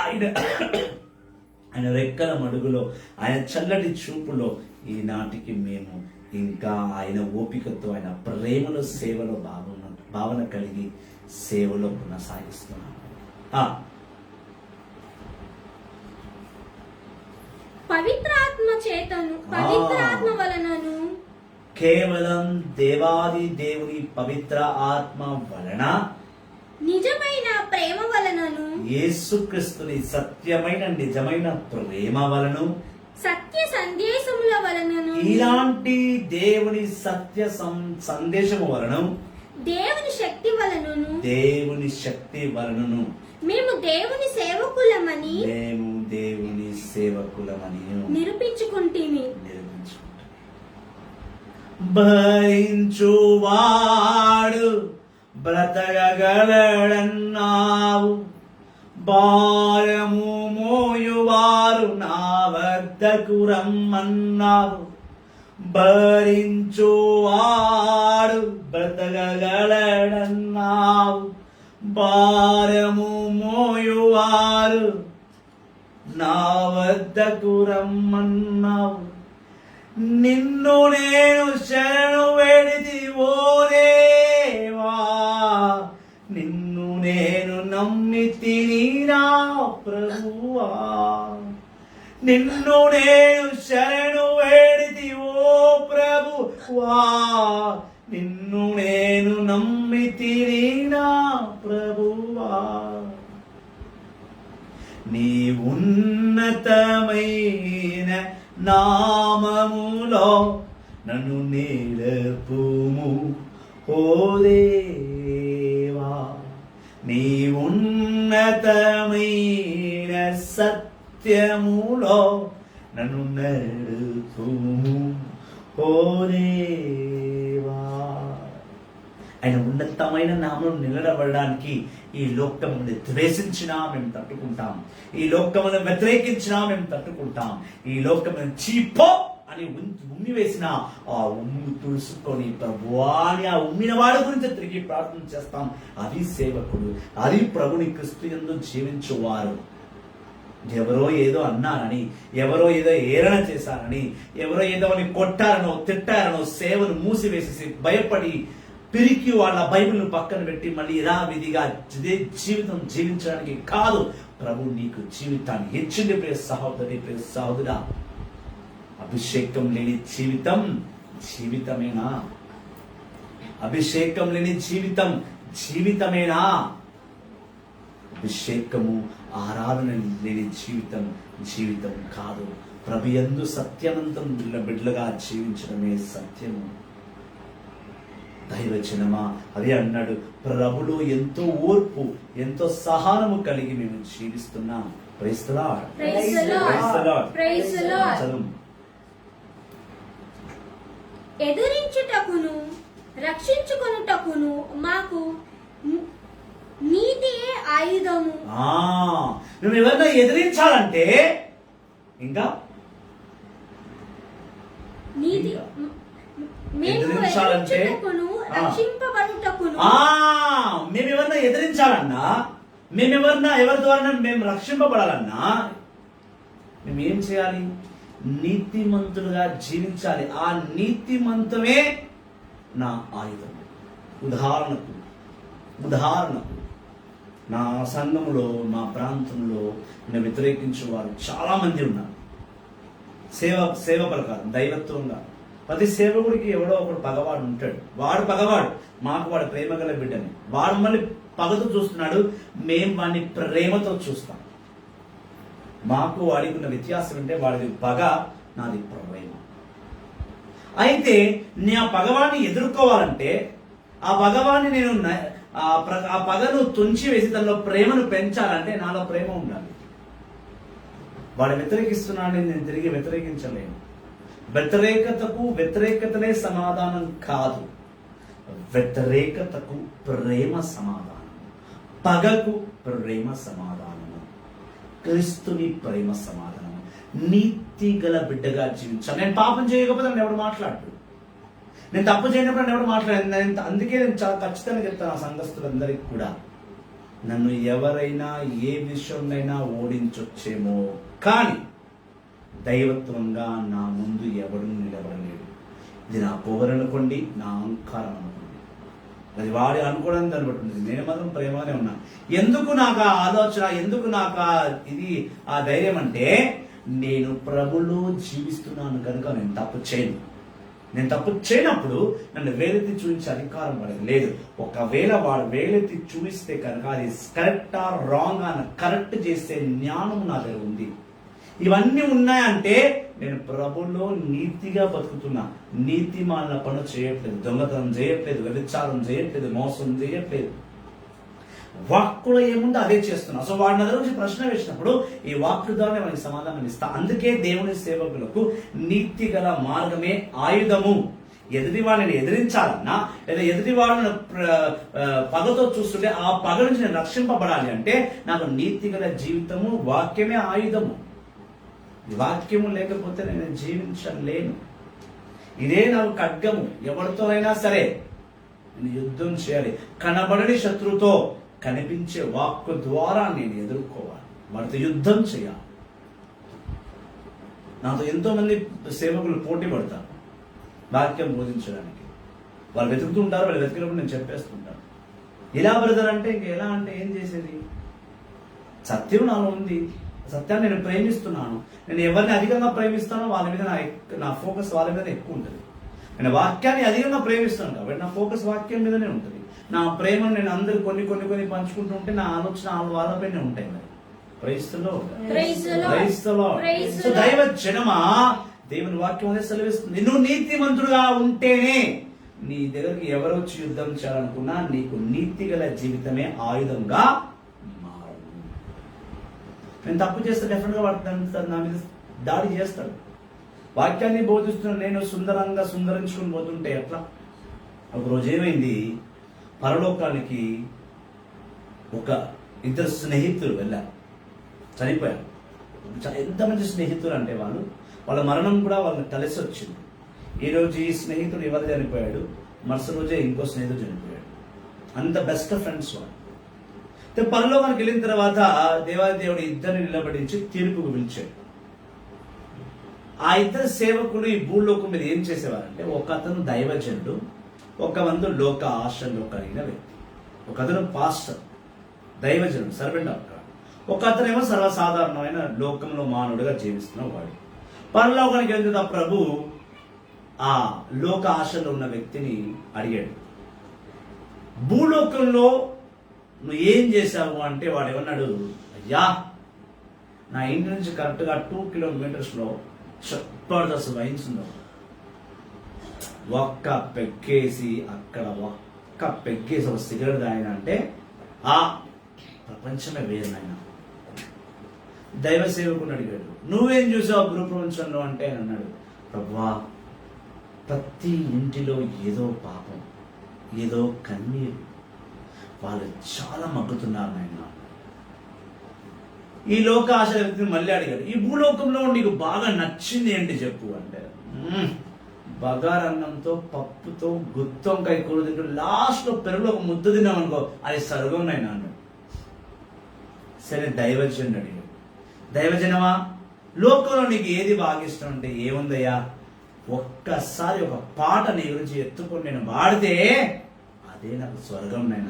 ఆయన రెక్కల మడుగులో, ఆయన చల్లటి చూపులో ఈనాటికి మేము ఇంకా ఆయన ఓపికతో, ఆయన ప్రేమలో, సేవలో భావన కలిగి సేవలో కొనసాగిస్తున్నాం. పవిత్రాత్మ చేతను, పవిత్రాత్మ వలనను, కేవలం దేవాది దేవుని పవిత్ర ఆత్మ వలన, నిజమైన ప్రేమ వలనను, యేసుక్రీస్తుని సత్యమైన నిజమైన ప్రేమ వలను, సత్య సందేశముల వలనను, ఇలాంటి దేవుని సత్య సందేశము వలన, దేవుని శక్తి వలనను, దేవుని శక్తి వలనను మేము దేవుని సేవకులమని నిరూపించుకుంటేమి. భరించువాడు బ్రతకగలడన్నావు, భారము మోయువారు నా వద్దకు రమ్మన్నావు. భరించువాడు బ్రతకగలడన్నావు, భారము మోయువారు నా వద్దకు రమ్మన్నావు. నిన్ను నేను శరణు వేడితి ఓ దేవా, నిన్ను నేను నమ్మితిని నా ప్రభువా. నిన్ను నేను శరణు వేడితి ఓ ప్రభువా, నిన్ను నేను నమ్మితిని నా ప్రభువా. నీ ఉన్నతమైన నామములో నన్ను నిలుపుము ఓ దేవా. నీ ఉన్నతమైన సత్యములో నన్ను నడుపుము ఓ దేవా. ఆయన ఉన్నతమైన నామం నిలబడడానికి ఈ లోకమును ద్వేషించినా మేము తట్టుకుంటాం, ఈ లోకమును వ్యతిరేకించినా మేము తట్టుకుంటాం, ఈ లోకమును చీపో అని ఉమ్మి వేసిన ఆ ఉమ్మి తుడుచుకొని ప్రభువాని ఆ ఉమ్మిన వాడి గురించి తిరిగి ప్రార్థన చేస్తాం. అది సేవకుడు, అది ప్రభుని క్రీస్తు యందు జీవించువారు. ఎవరో ఏదో అన్నారని, ఎవరో ఏదో ఏరణ చేశారని, ఎవరో ఏదో అని కొట్టారనో తిట్టారనో సేవను మూసివేసేసి భయపడి పిరికి వాళ్ళ బైబిల్ను పక్కన పెట్టి మళ్ళీ యథావిధిగా జీవితం జీవించడానికి కాదు, ప్రభు నీకు జీవితాన్ని ఇచ్చింది. ప్రియ సహోదరి, ప్రియ సహోదరా, అభిషేకం లేని జీవితం జీవితమేనా? అభిషేకం లేని జీవితం జీవితమేనా? అభిషేకము ఆరాధన లేని జీవితం జీవితం కాదు. ప్రభు యందు సత్యవంతం బిడ్డలుగా జీవించడమే సత్యము. దైవజనమా, అదే అన్నాడు, ప్రభులో ఎంతో ఓర్పు, ఎంతో సహనము కలిగి మేము జీవిస్తున్నాం. Praise the Lord. ఎదురించుటకును రక్షించుకొనుటకును మాకు నీతియే ఆయుధము. నువ్వు ఎవరినో ఎదిరించాలంటే ఇంకా నీతి ఎదిరించాలంటే మేమెవరన్నా ఎదిరించాలన్నా, మేమెవరన్నా ఎవరి ద్వారా మేము రక్షింపబడాలన్నా మేమేం చేయాలి? నీతిమంతులుగా జీవించాలి. ఆ నీతిమంతమే నా ఆయుధం. ఉదాహరణకు నా సంఘంలో, మా ప్రాంతంలో నేను వ్యతిరేకించే వారు చాలా మంది ఉన్నారు. సేవ ప్రకారం దైవత్వంగా ప్రతి సేవకుడికి ఎవడో ఒకడు పగవాడు ఉంటాడు. వాడు పగవాడు, మాకు వాడు ప్రేమ గల బిడ్డని. వాడు మళ్ళీ పగతో చూస్తున్నాడు, మేము వాడిని ప్రేమతో చూస్తాం. మాకు వాడికి ఉన్న వ్యత్యాసం అంటే వాడిది పగ, నాది ప్రేమ. అయితే నీ ఆ పగవాడిని ఎదుర్కోవాలంటే, ఆ పగవాడిని నేను ఆ పగను తుంచి వేసి దానిలో ప్రేమను పెంచాలంటే నాలో ప్రేమ ఉండాలి. వాడు వ్యతిరేకిస్తున్నాడని నేను తిరిగి వ్యతిరేకించలేను. వ్యతిరేకతనే సమాధానం కాదు, వ్యతిరేకతకు ప్రేమ సమాధానం, పగకు ప్రేమ సమాధానము, క్రీస్తుని ప్రేమ సమాధానం, నీతి గల బిడ్డగా జీవించాలి. నేను పాపం చేయకపోతే నన్ను ఎవడు మాట్లాడు, నేను తప్పు చేయనప్పుడు నన్ను ఎవడు మాట్లాడు. అందుకే నేను చాలా ఖచ్చితంగా చెప్తాను ఆ సంఘస్థులందరికీ కూడా, నన్ను ఎవరైనా ఏ విషయంలో ఓడించొచ్చేమో కానీ దైవత్వంగా నా ముందు ఎవడు నిలబడలేడు. ఇది నా పొగరనుకోండి, నా అహంకారం అనుకోండి, అది వాడి అనుకోవడానికి దాన్ని బట్టి ఉంటుంది. నేను మాత్రం ప్రేమగానే ఉన్నా. ఎందుకు నాకు ఆ ఆలోచన, ఎందుకు నాకు ఆ ధైర్యం అంటే నేను ప్రభులో జీవిస్తున్నాను కనుక నేను తప్పు చేయను. నేను తప్పు చేయనప్పుడు నన్ను వేలెత్తి చూపించే అధికారం వాడికి లేదు. ఒకవేళ వాడు వేలెత్తి చూపిస్తే కనుక అది కరెక్టా రాంగ్ అని కరెక్ట్ చేసే జ్ఞానం నా దగ్గర ఉంది. ఇవన్నీ ఉన్నాయంటే నేను ప్రభులో నీతిగా బతుకుతున్నా, నీతి మాలిన పనులు చేయట్లేదు, దొంగతనం చేయట్లేదు, వ్యభిచారం చేయట్లేదు, మోసం చేయట్లేదు. వాక్కులో ఏముందో అదే చేస్తున్నా. సో వాడి దగ్గర నుంచి ప్రశ్న వేసినప్పుడు ఈ వాక్కు ద్వారా మనకి సమాధానం ఇస్తా. అందుకే దేవుని సేవకులకు నీతి గల మార్గమే ఆయుధము. ఎదుటి వాళ్ళని ఎదిరించాలన్నా లేదా ఎదుటి వాళ్ళని పగతో చూస్తుంటే ఆ పగ నుంచి నేను రక్షింపబడాలి అంటే నాకు నీతి గల జీవితము, వాక్యమే ఆయుధము. వాక్యము లేకపోతే నేను జీవించలేను. ఇదే నాకు ఖడ్గము. ఎవరితోనైనా సరే నేను యుద్ధం చేయాలి. కనబడని శత్రువుతో కనిపించే వాక్కు ద్వారా నేను ఎదుర్కోవాలి, వాటితో యుద్ధం చేయాలి. నాతో ఎంతో మంది సేవకులు పోటీ పడతారు వాక్యం బోధించడానికి. వాళ్ళు వెతుకుతుంటారు, వాళ్ళు వెతికినప్పుడు నేను చెప్పేస్తుంటాను. ఇలా బ్రదర్ అంటే ఇంక ఎలా అంటే ఏం చేసేది? సత్యం నాలో ఉంది, సత్యాన్ని నేను ప్రేమిస్తున్నాను. నేను ఎవరిని అధికంగా ప్రేమిస్తానో వాళ్ళ మీద నా ఫోకస్ వాళ్ళ మీద ఎక్కువ ఉంటుంది. నేను వాక్యాన్ని అధికంగా ప్రేమిస్తాను కాబట్టి నా ఫోకస్ వాక్యం మీదనే ఉంటుంది. నా ప్రేమను నేను అందరు కొన్ని పంచుకుంటూ ఉంటే నా ఆలోచన వాళ్ళపైనే ఉంటాయి. మరి దైవ జనమా, దేవుని వాక్యం అదే సెలవిస్తుంది. నువ్వు నీతిమంతుడుగా ఉంటేనే నీ దగ్గరికి ఎవరు వచ్చి యుద్ధం చేయాలనుకున్నా నీకు నీతి గల జీవితమే ఆయుధంగా మారు. నేను తప్పు చేస్తే డెఫినెట్ గా వాడు నా మీద దాడి చేస్తాడు. వాక్యాన్ని బోధిస్తున్న నేను సుందరించుకుని పోతుంటే ఎట్లా? ఒకరోజు ఏమైంది, పరలోకానికి ఒక ఇద్దరు స్నేహితులు వెళ్ళారు, చనిపోయారు. ఎంత మంచి స్నేహితులు అంటే వాళ్ళ మరణం కూడా వాళ్ళని కలిసి వచ్చింది. ఈరోజు ఈ స్నేహితుడు ఎవరు చనిపోయాడు, మరుసటి రోజే ఇంకో స్నేహితుడు చనిపోయాడు. అంత బెస్ట్ ఫ్రెండ్స్ వాళ్ళు. పరలోకానికి వెళ్ళిన తర్వాత దేవాదేవుడు ఇద్దరిని నిలబడించి తీర్పుకు పిలిచాడు. ఆ ఇద్దరు సేవకులు ఈ భూలోకం మీద ఏం చేసేవారంటే, ఒక అతను దైవజనుడు, ఒక మందు లోక ఆశల్లో కలిగిన వ్యక్తి. ఒక అతను పాస్టర్, దైవజనుడు, సర్వెంట్ ఆఫ్ గాడ్. ఒక అతనేమో సర్వసాధారణమైన లోకంలో మానవుడిగా జీవిస్తున్న వాడు. పరలోకానికి వెళ్తున్న ప్రభు ఆ లోక ఆశలో ఉన్న వ్యక్తిని అడిగాడు, భూలోకంలో నువ్వు ఏం చేశావు అంటే వాడు ఏమన్నాడు, అయ్యా నా ఇంటి నుంచి కరెక్ట్గా 2 కిలోమీటర్స్లో జబర్దస్త్ వైన్స్ ఉందో, ఒక్క పెగ్గేసి ఒక సిగరెట్ తాగిన అంటే ఆ ప్రపంచమే వేరునైనా. దైవ సేవకుని అడిగాడు, నువ్వేం చూసావు భూ ప్రపంచంలో అంటే అన్నాడు, ప్రభువా ప్రతి ఇంటిలో ఏదో పాపం, ఏదో కన్నీరు, వాళ్ళు చాలా మగ్గుతున్నారు నాయన. ఈ లోక ఆశ వ్యక్తిని మళ్ళీ అడిగాడు, ఈ భూలోకంలో నీకు బాగా నచ్చింది ఏంటి చెప్పు అంటే, బగారన్నంతో పప్పుతో గుత్తొంకాయ కూర తింటూ లాస్ట్ లో పెరుగులో ఒక ముద్ద తిన్నామనుకో, అది స్వర్గం నాయన అన్నాడు. సరే దైవజనుడు అడిగాడు, దైవజనమా లోకంలో నీకు ఏది బాగా ఇష్టం అంటే, ఏముందయ్యా ఒక్కసారి ఒక పాట నీ గురించి ఎత్తుకొని నేను పాడితే అదే నాకు స్వర్గం నాయన.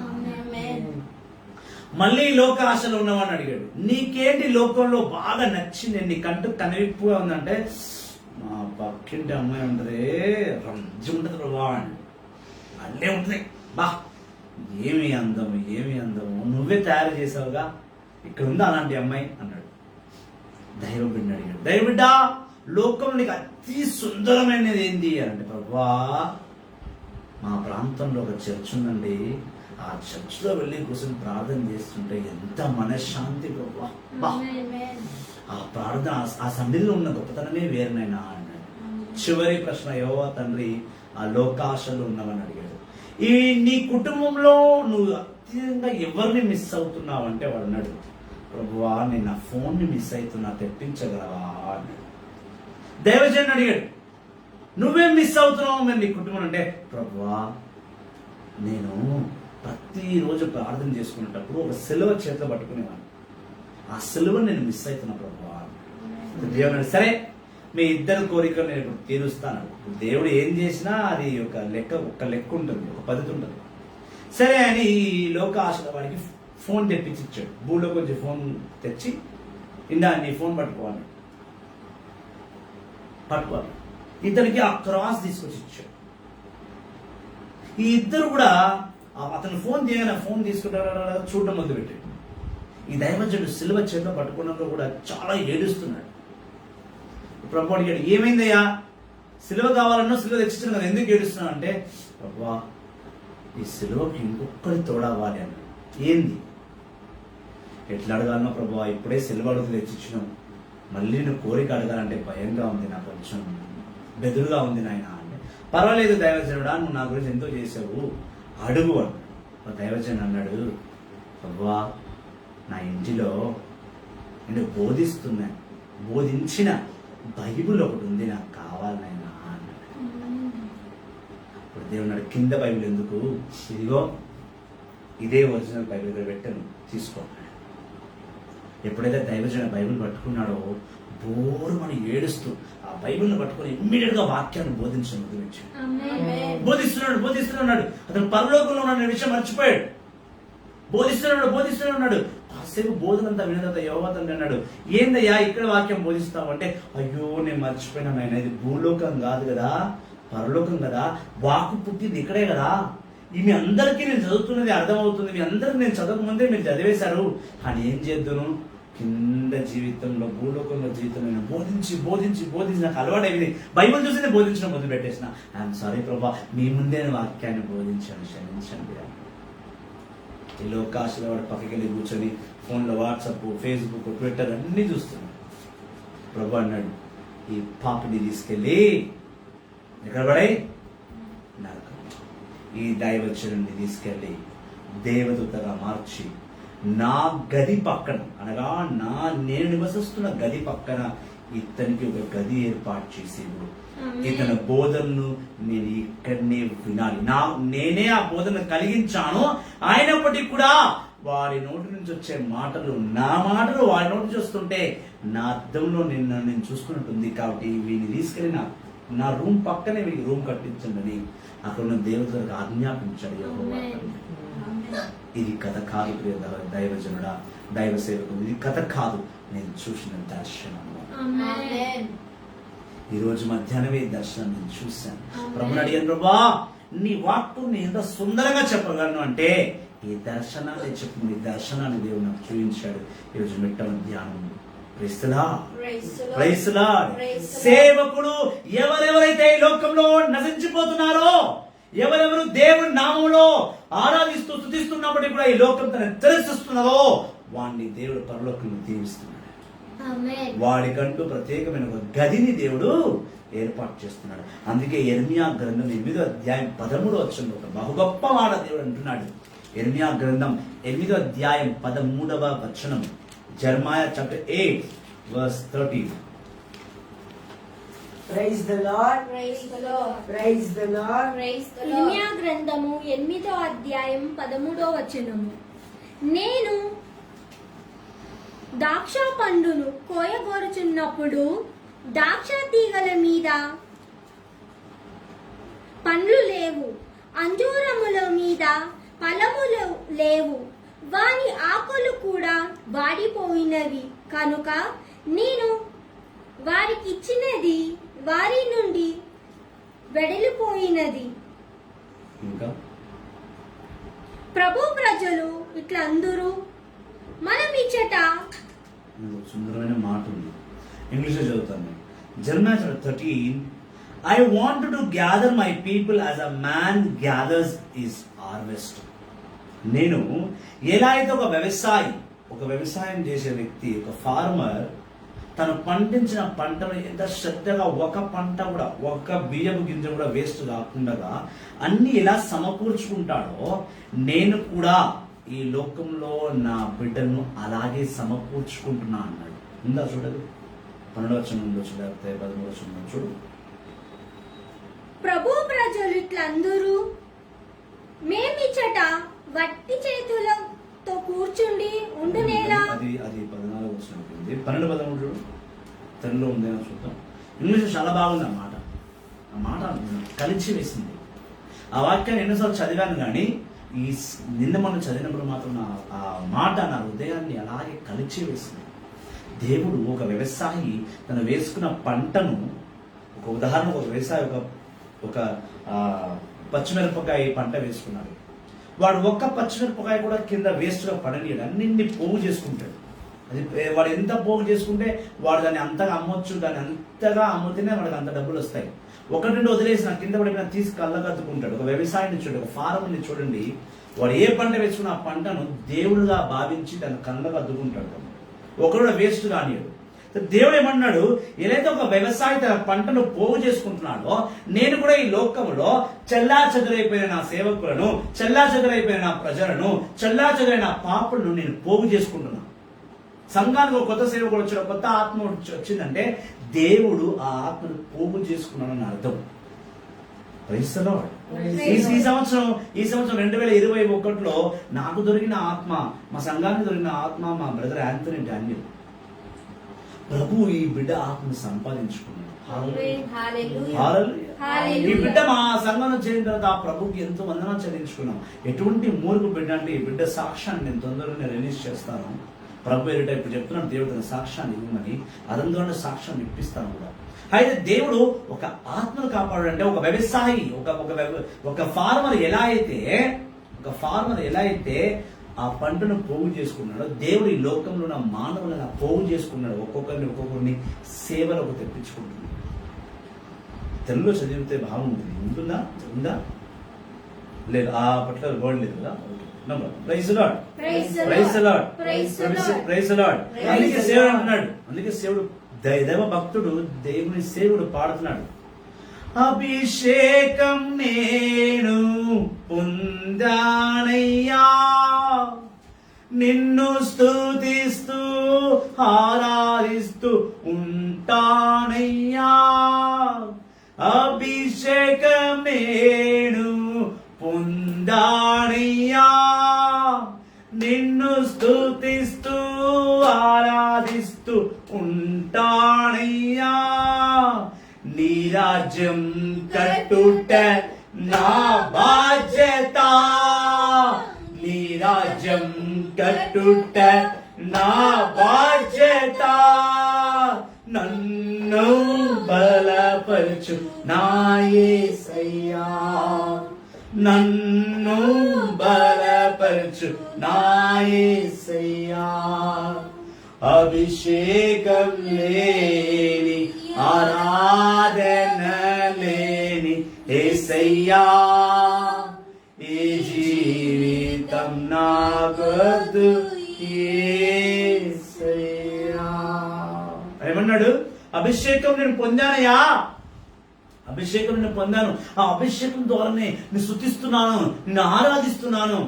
మళ్ళీ లోక ఆశలో ఉన్నవాడిని అడిగాడు, నీకేంటి లోకంలో బాగా నచ్చింది, నీ కంటూ కనువిప్పుగా ఉందంటే, మా పక్కింటి అమ్మాయి ఉంటుంది, రంజు ఉంటుంది ప్రభా అని, అల్లే ఉంటుంది, బా ఏమి అందము నువ్వే తయారు చేసావుగా, ఇక్కడ ఉందా అలాంటి అమ్మాయి అన్నాడు. దైవబిడ్డ అడిగాడు, దైవబిడ్డ లోకంలో నీకు అతి సుందరమైనది ఏంది అంటే, ప్రభా మా ప్రాంతంలో ఒక చర్చ్ ఉందండి, ఆ చర్చ్లో వెళ్ళి కూర్చొని ప్రార్థన చేస్తుంటే ఎంత మనశ్శాంతి ప్రభా, ఆ ప్రార్థన ఆ సన్నిధిలో ఉన్న గొప్పతనమే వేరునైనా అన్నాడు. చివరి ప్రశ్న యెహోవా తండ్రి ఆ లోకాశలు ఉన్నవని అడిగాడు. ఈ నీ కుటుంబంలో నువ్వు అత్యంత ఎవరిని మిస్ అవుతున్నావు అంటే వాడు అన్నాడు, ప్రభువా నేను నా ఫోన్ని మిస్ అవుతున్నా, తెప్పించగలవా అన్నాడు. దైవజనుడు అడిగాడు, నువ్వేం మిస్ అవుతున్నావు మరి నీ కుటుంబం అంటే, ప్రభువా నేను ప్రతిరోజు ప్రార్థన చేసుకునేటప్పుడు ఒక సిలువ చేతిలో పట్టుకునేవాడిని, ఆ సిలువను నేను మిస్ అవుతున్నా ప్రభువా. దేవుడు సరే మీ ఇద్దరు కోరికలు నేను ఇప్పుడు తీరుస్తాను. దేవుడు ఏం చేసినా అది ఒక లెక్క ఉంటుంది, ఒక పద్ధతి ఉంటుంది. సరే అని ఈ లోక ఆశల వాడికి ఫోన్ తెప్పించి ఇచ్చాడు. భూలో కొంచెం ఫోన్ తెచ్చి, ఇందా నీ ఫోన్ పట్టుకోవాలి. ఇతనికి ఆ క్రాస్ తీసుకొచ్చి ఇచ్చాడు. ఈ ఇద్దరు కూడా అతను ఫోన్ చేయగానే ఫోన్ తీసుకుంటారా చూడటం మొదలు పెట్టాడు. ఈ దైవజనుడు సిలువ చేతిలో పట్టుకున్నప్పుడు కూడా చాలా ఏడుస్తున్నాడు. ప్రభు అడిగాడు, ఏమైందయ్యా, సిలువ కావాలన్నా సిలువ తెచ్చిచ్చాను కదా, ఎందుకు ఏడుస్తున్నావు అంటే, ప్రభా ఈ సిలువకి ఇంకొకరి తోడవ్వాలి అన్న. ఏంది, ఎట్లా అడగాలనో ప్రభా, ఇప్పుడే సిలువ అడుగు తెచ్చిచ్చినావు, మళ్ళీ నువ్వు కోరిక అడగాలంటే భయంగా ఉంది, నాకు కొంచెం బెదురుగా ఉంది నాయన అంటే, పర్వాలేదు దైవజనుడా, నువ్వు నా గురించి ఎంతో చేసావు, అడుగు అన్నాడు. దైవజనుడు అన్నాడు, ప్రభా నా ఇంటిలో నేను బోధించిన బైబిల్ ఒకటి ఉంది, నాకు కావాలి నాయనా అన్నాడు. ఇప్పుడు దేవుడు కింద బైబిల్ ఎందుకు, ఇదిగో ఇదే ఒరిజినల్ బైబిల్ ఇక్కడ పెట్టాను తీసుకో. ఎప్పుడైతే దైవజన బైబిల్ పట్టుకున్నాడో బోరు మనం ఏడుస్తూ ఆ బైబిల్ని పట్టుకుని ఇమ్మీడియట్ గా వాక్యాన్ని బోధించడం బోధిస్తున్నాడు. అతను పరలోకంలో ఉన్న విషయం మర్చిపోయాడు. బోధిస్తున్నాడు. కాసేపు బోధనంతా వినదంతా యెహోవా తండ్రి అన్నాడు, ఏందయ్యా ఇక్కడ వాక్యం బోధిస్తావు అంటే, అయ్యో నేను మర్చిపోయినాను ఆయన, ఇది భూలోకం కాదు కదా, పరలోకం కదా, వాకు పుట్టింది ఇక్కడే కదా, మీ అందరికీ నేను చదువుతున్నది అర్థమవుతుంది, మీ అందరికి నేను చదవకముందే మీరు చదివేశారు, కానీ ఏం చేద్దును, కింద జీవితంలో భూలోకంలో జీవితంలో నేను బోధించి నాకు అలవాటైంది, బైబిల్ చూసి నేను బోధించడం మొదలు పెట్టేసిన. ఐఎమ్ సారీ ప్రభా, మీ ముందే వాక్యాన్ని బోధించాను, క్షమించండి. ఈ లోకాశలో వాడు పక్కకి వెళ్ళి కూర్చొని ఫోన్లో వాట్సాప్, ఫేస్బుక్, ట్విట్టర్ అన్నీ చూస్తున్నాడు. ప్రభు అన్నాడు, ఈ పాపిని తీసుకెళ్ళి ఎక్కడ పడే నరకం, ఈ దైవచనుడిని తీసుకెళ్ళి దేవదూతగా మార్చి నా గది పక్కన, అనగా నేను నివసిస్తున్న గది పక్కన ఇతనికి ఒక గది ఏర్పాటు చేసేది, ఇతని బోధనను నేను ఇక్కడనే వినాలి, నేనే ఆ బోధన కలిగించాను, అయినప్పటికీ కూడా వారి నోటి నుంచి వచ్చే మాటలు నా మాటలు వారి నోటి నుంచి వస్తుంటే నా అర్థంలో నేను చూసుకున్నట్టుంది, కాబట్టి వీడిని తీసుకెళ్ళి నా రూమ్ పక్కనే వీడికి రూమ్ కట్టించండి అక్కడ ఉన్న దేవతలకు ఆజ్ఞాపించాడు యెహోవా. ఇది కథ కాదు ప్రియ దైవజనుడా, దైవ సేవకుడు, ఇది కథ కాదు, నేను చూసిన దర్శనం. ఈ రోజు మధ్యాహ్నమే ఈ దర్శనం నేను చూశాను. ప్రభుని అడిగాను, ప్రభా నీ వాక్కు నేను ఎంత సుందరంగా చెప్పగలను అంటే, ఈ దర్శనాన్ని చెప్పు, ఈ దర్శనాన్ని దేవుడు నాకు చూపించాడు. ఈరోజు మిట్ట మధ్యాహ్నం సేవకుడు ఎవరెవరైతే ఈ లోకంలో నశించిపోతున్నారో, ఎవరెవరు దేవుడి నామంలో ఆరాధిస్తూ స్తుతిస్తున్నప్పటికీ కూడా ఈ లోకం తన తిరస్కరిస్తున్నదో వాడిని దేవుడు పరలోకంలో దీవిస్తున్నాడు. వాడికంటూ ప్రత్యేకమైన ఒక గదిని దేవుడు ఏర్పాటు చేస్తున్నాడు. అందుకే యెర్మియా గ్రంథం 8వ అధ్యాయం 13వ వచనంలో ఒక బహు గొప్ప మాట దేవుడు అంటున్నాడు. యెర్మియా గ్రంథం 8వ అధ్యాయం 13వ వచనం, జెర్మయా chapter 8 verse 13. Praise the Lord. Praise the Lord. Praise the Lord. Praise the Lord. ఇర్మీయా గ్రంథము 8వ అధ్యాయం 13వ వచనము, నేను ద్రాక్ష పండును కోయగోరుచున్నప్పుడు ద్రాక్ష తీగల మీద పండ్లు లేవు, అంజూరముల మీద ఫలములు లేవు, వాని ఆకులు కూడా వాడిపోయినవి, కనుక నేను వారికి ఇచ్చినది వారి నుండి వెడలిపోయినది. ఇంకా ప్రభు ప్రజలు ఇట్లా అందరూ మనం ఇచ్చట. సుందరమైన మాట ఉంది, ఇంగ్లీష్ లో చదువుతాను. జెర్మయా chapter 13, I wanted to gather my people as a man gathers his harvest. నేను ఎలా అయితే ఒక వ్యవసాయం చేసే వ్యక్తి, ఒక ఫార్మర్ తను పండించిన పంటను ఎంత శ్రద్ధగా ఒక పంట కూడా, ఒక బియ్యపు గింజ కూడా వేస్ట్ కాకుండా అన్ని ఎలా సమకూర్చుకుంటాడో నేను కూడా ఈ లోకంలో నా బిడ్డను అలాగే సమకూర్చుకుంటున్నా అన్నాడు. ఉందా చూడదు, 12వ వచనంలో చూడకపోతే 13వ వచనంలో చూడు. ప్రభు ప్రజలు ఇట్లందరూ మేమిచ్చట వట్టి చేతులతో కూర్చుండి ఉండునేలా. అది 14వ వచనం ఉంటుంది. 12 13 చూడు, తెలుగులో ఉందేమో చూద్దాం. ఇంగ్లీష్ చాలా బాగుంది ఆ మాట కలిసి వేసింది. ఆ వాక్యాన్ని ఎన్నోసార్లు చదివాను కానీ నిన్న మనం చదివినప్పుడు మాత్రం ఆ మాట నా హృదయాన్ని అలాగే కలిసి వేసింది. దేవుడు ఒక వ్యవసాయి తను వేసుకున్న పంటను, ఒక ఉదాహరణ, ఒక వ్యవసాయి ఒక పచ్చిమిరపకాయ పంట వేసుకున్నాడు. వాడు ఒక్క పచ్చిమిరపకాయ కూడా కింద వేస్ట్గా పడనీయడు, అన్నింటినీ పోగు చేసుకుంటాడు. అది వాడు ఎంత పోగు చేసుకుంటే వాడు దాన్ని అంతగా అమ్మొచ్చు, దాన్ని అంతగా అమ్ముతేనే వాడికి అంత డబ్బులు వస్తాయి. ఒకటి రెండు వదిలేసిన కింద పడిపోయిన తీసి కళ్ళగద్దుకుంటాడు. ఒక వ్యవసాయాన్ని చూడండి, ఒక ఫారంని చూడండి, వాడు ఏ పంట వేసుకున్న ఆ పంటను దేవుడుగా భావించి తన కళ్ళకు అద్దుకుంటాడు. ఒకడు వేస్ట్ కానియడు. దేవుడు ఏమన్నాడు, ఏదైతే ఒక వ్యవసాయి తన పంటను పోగు చేసుకుంటున్నాడో నేను కూడా ఈ లోకంలో చెల్లా చెదరైపోయిన నా సేవకులను, చెల్లా చెదరైపోయిన నా ప్రజలను, చెల్లా చెదరైన పాపులను నేను పోగు చేసుకుంటున్నాను. సంఘానికి ఒక కొత్త సేవకుడు వచ్చాడు, కొత్త ఆత్మ వచ్చిందంటే దేవుడు ఆ ఆత్మను పోగు చేసుకున్నాడని అర్థం. ఈ సంవత్సరం 2021లో నాకు దొరికిన ఆత్మ, మా సంఘానికి దొరికిన ఆత్మ మా బ్రదర్ యాంథనీ డానియల్. ప్రభు ఈ బిడ్డ ఆత్మను సంపాదించుకున్నాడు. ఈ బిడ్డ మా సంఘంలో చేరిన తర్వాత ఆ ప్రభుకి ఎంతో వందనాలు చెల్లించుకున్నాం. ఎటువంటి మూర్ఖ బిడ్డ అంటే ఈ బిడ్డ సాక్ష్యాన్ని నేను తొందరగా రిలీజ్ చేస్తాను. ప్రభు ఎదుట ఇప్పుడు చెప్తున్నాను, దేవుడు తన సాక్ష్యాన్ని ఇవ్వమని, అదంతా సాక్ష్యాన్ని ఇప్పిస్తాను కూడా. అయితే దేవుడు ఒక ఆత్మను కాపాడంటే ఒక వ్యవసాయి, ఒక ఫార్మర్ ఎలా అయితే ఆ పంటను పోగు చేసుకున్నాడో దేవుడు ఈ లోకంలో ఉన్న మానవులను పోగు చేసుకున్నాడు. ఒక్కొక్కరిని సేవలకు తెప్పించుకుంటున్నాడు. తెలుగులో చదివితే బాగుంటుంది. ఉందా లేదు, ఆ పర్టికులర్ వర్డ్ లేదు కదా. Praise the lord. అందుకే సేవుడు అంటున్నాడు, అందుకే సేవుడు దైవ భక్తుడు దేవుని సేవుడు పాడుతున్నాడు, అభిషేకం నేను పొందానయ్యా, నిన్ను స్తుతిస్తూ ఆరాధిస్తూ ఉంటానయ్యా, అభిషేకం నేను పొందానయ్యా, నిన్ను స్తుతిస్తూ ఆరాధిస్తూ ఉంటానయ్యా, నీ రాజ్యం కట్టుట నా బాధ్యత, నీ రాజ్యం కట్టుట నా బాధ్యత, నన్ను బలపరచు నా యేసయ్యా, నన్ను బలపరచు నా యేసయ్యా, అభిషేకం లేని ఆరాధన లేని యేసయ్యా, ఈ జీవితం నాకొద్దు యేసయ్యా. ఏమన్నాడు? అభిషేకం నేను పొందానయ్యా, అభిషేకం నేను పొందాను, ఆ అభిషేకం ద్వారానే నేను స్తుతిస్తున్నాను, నిన్ను ఆరాధిస్తున్నాను.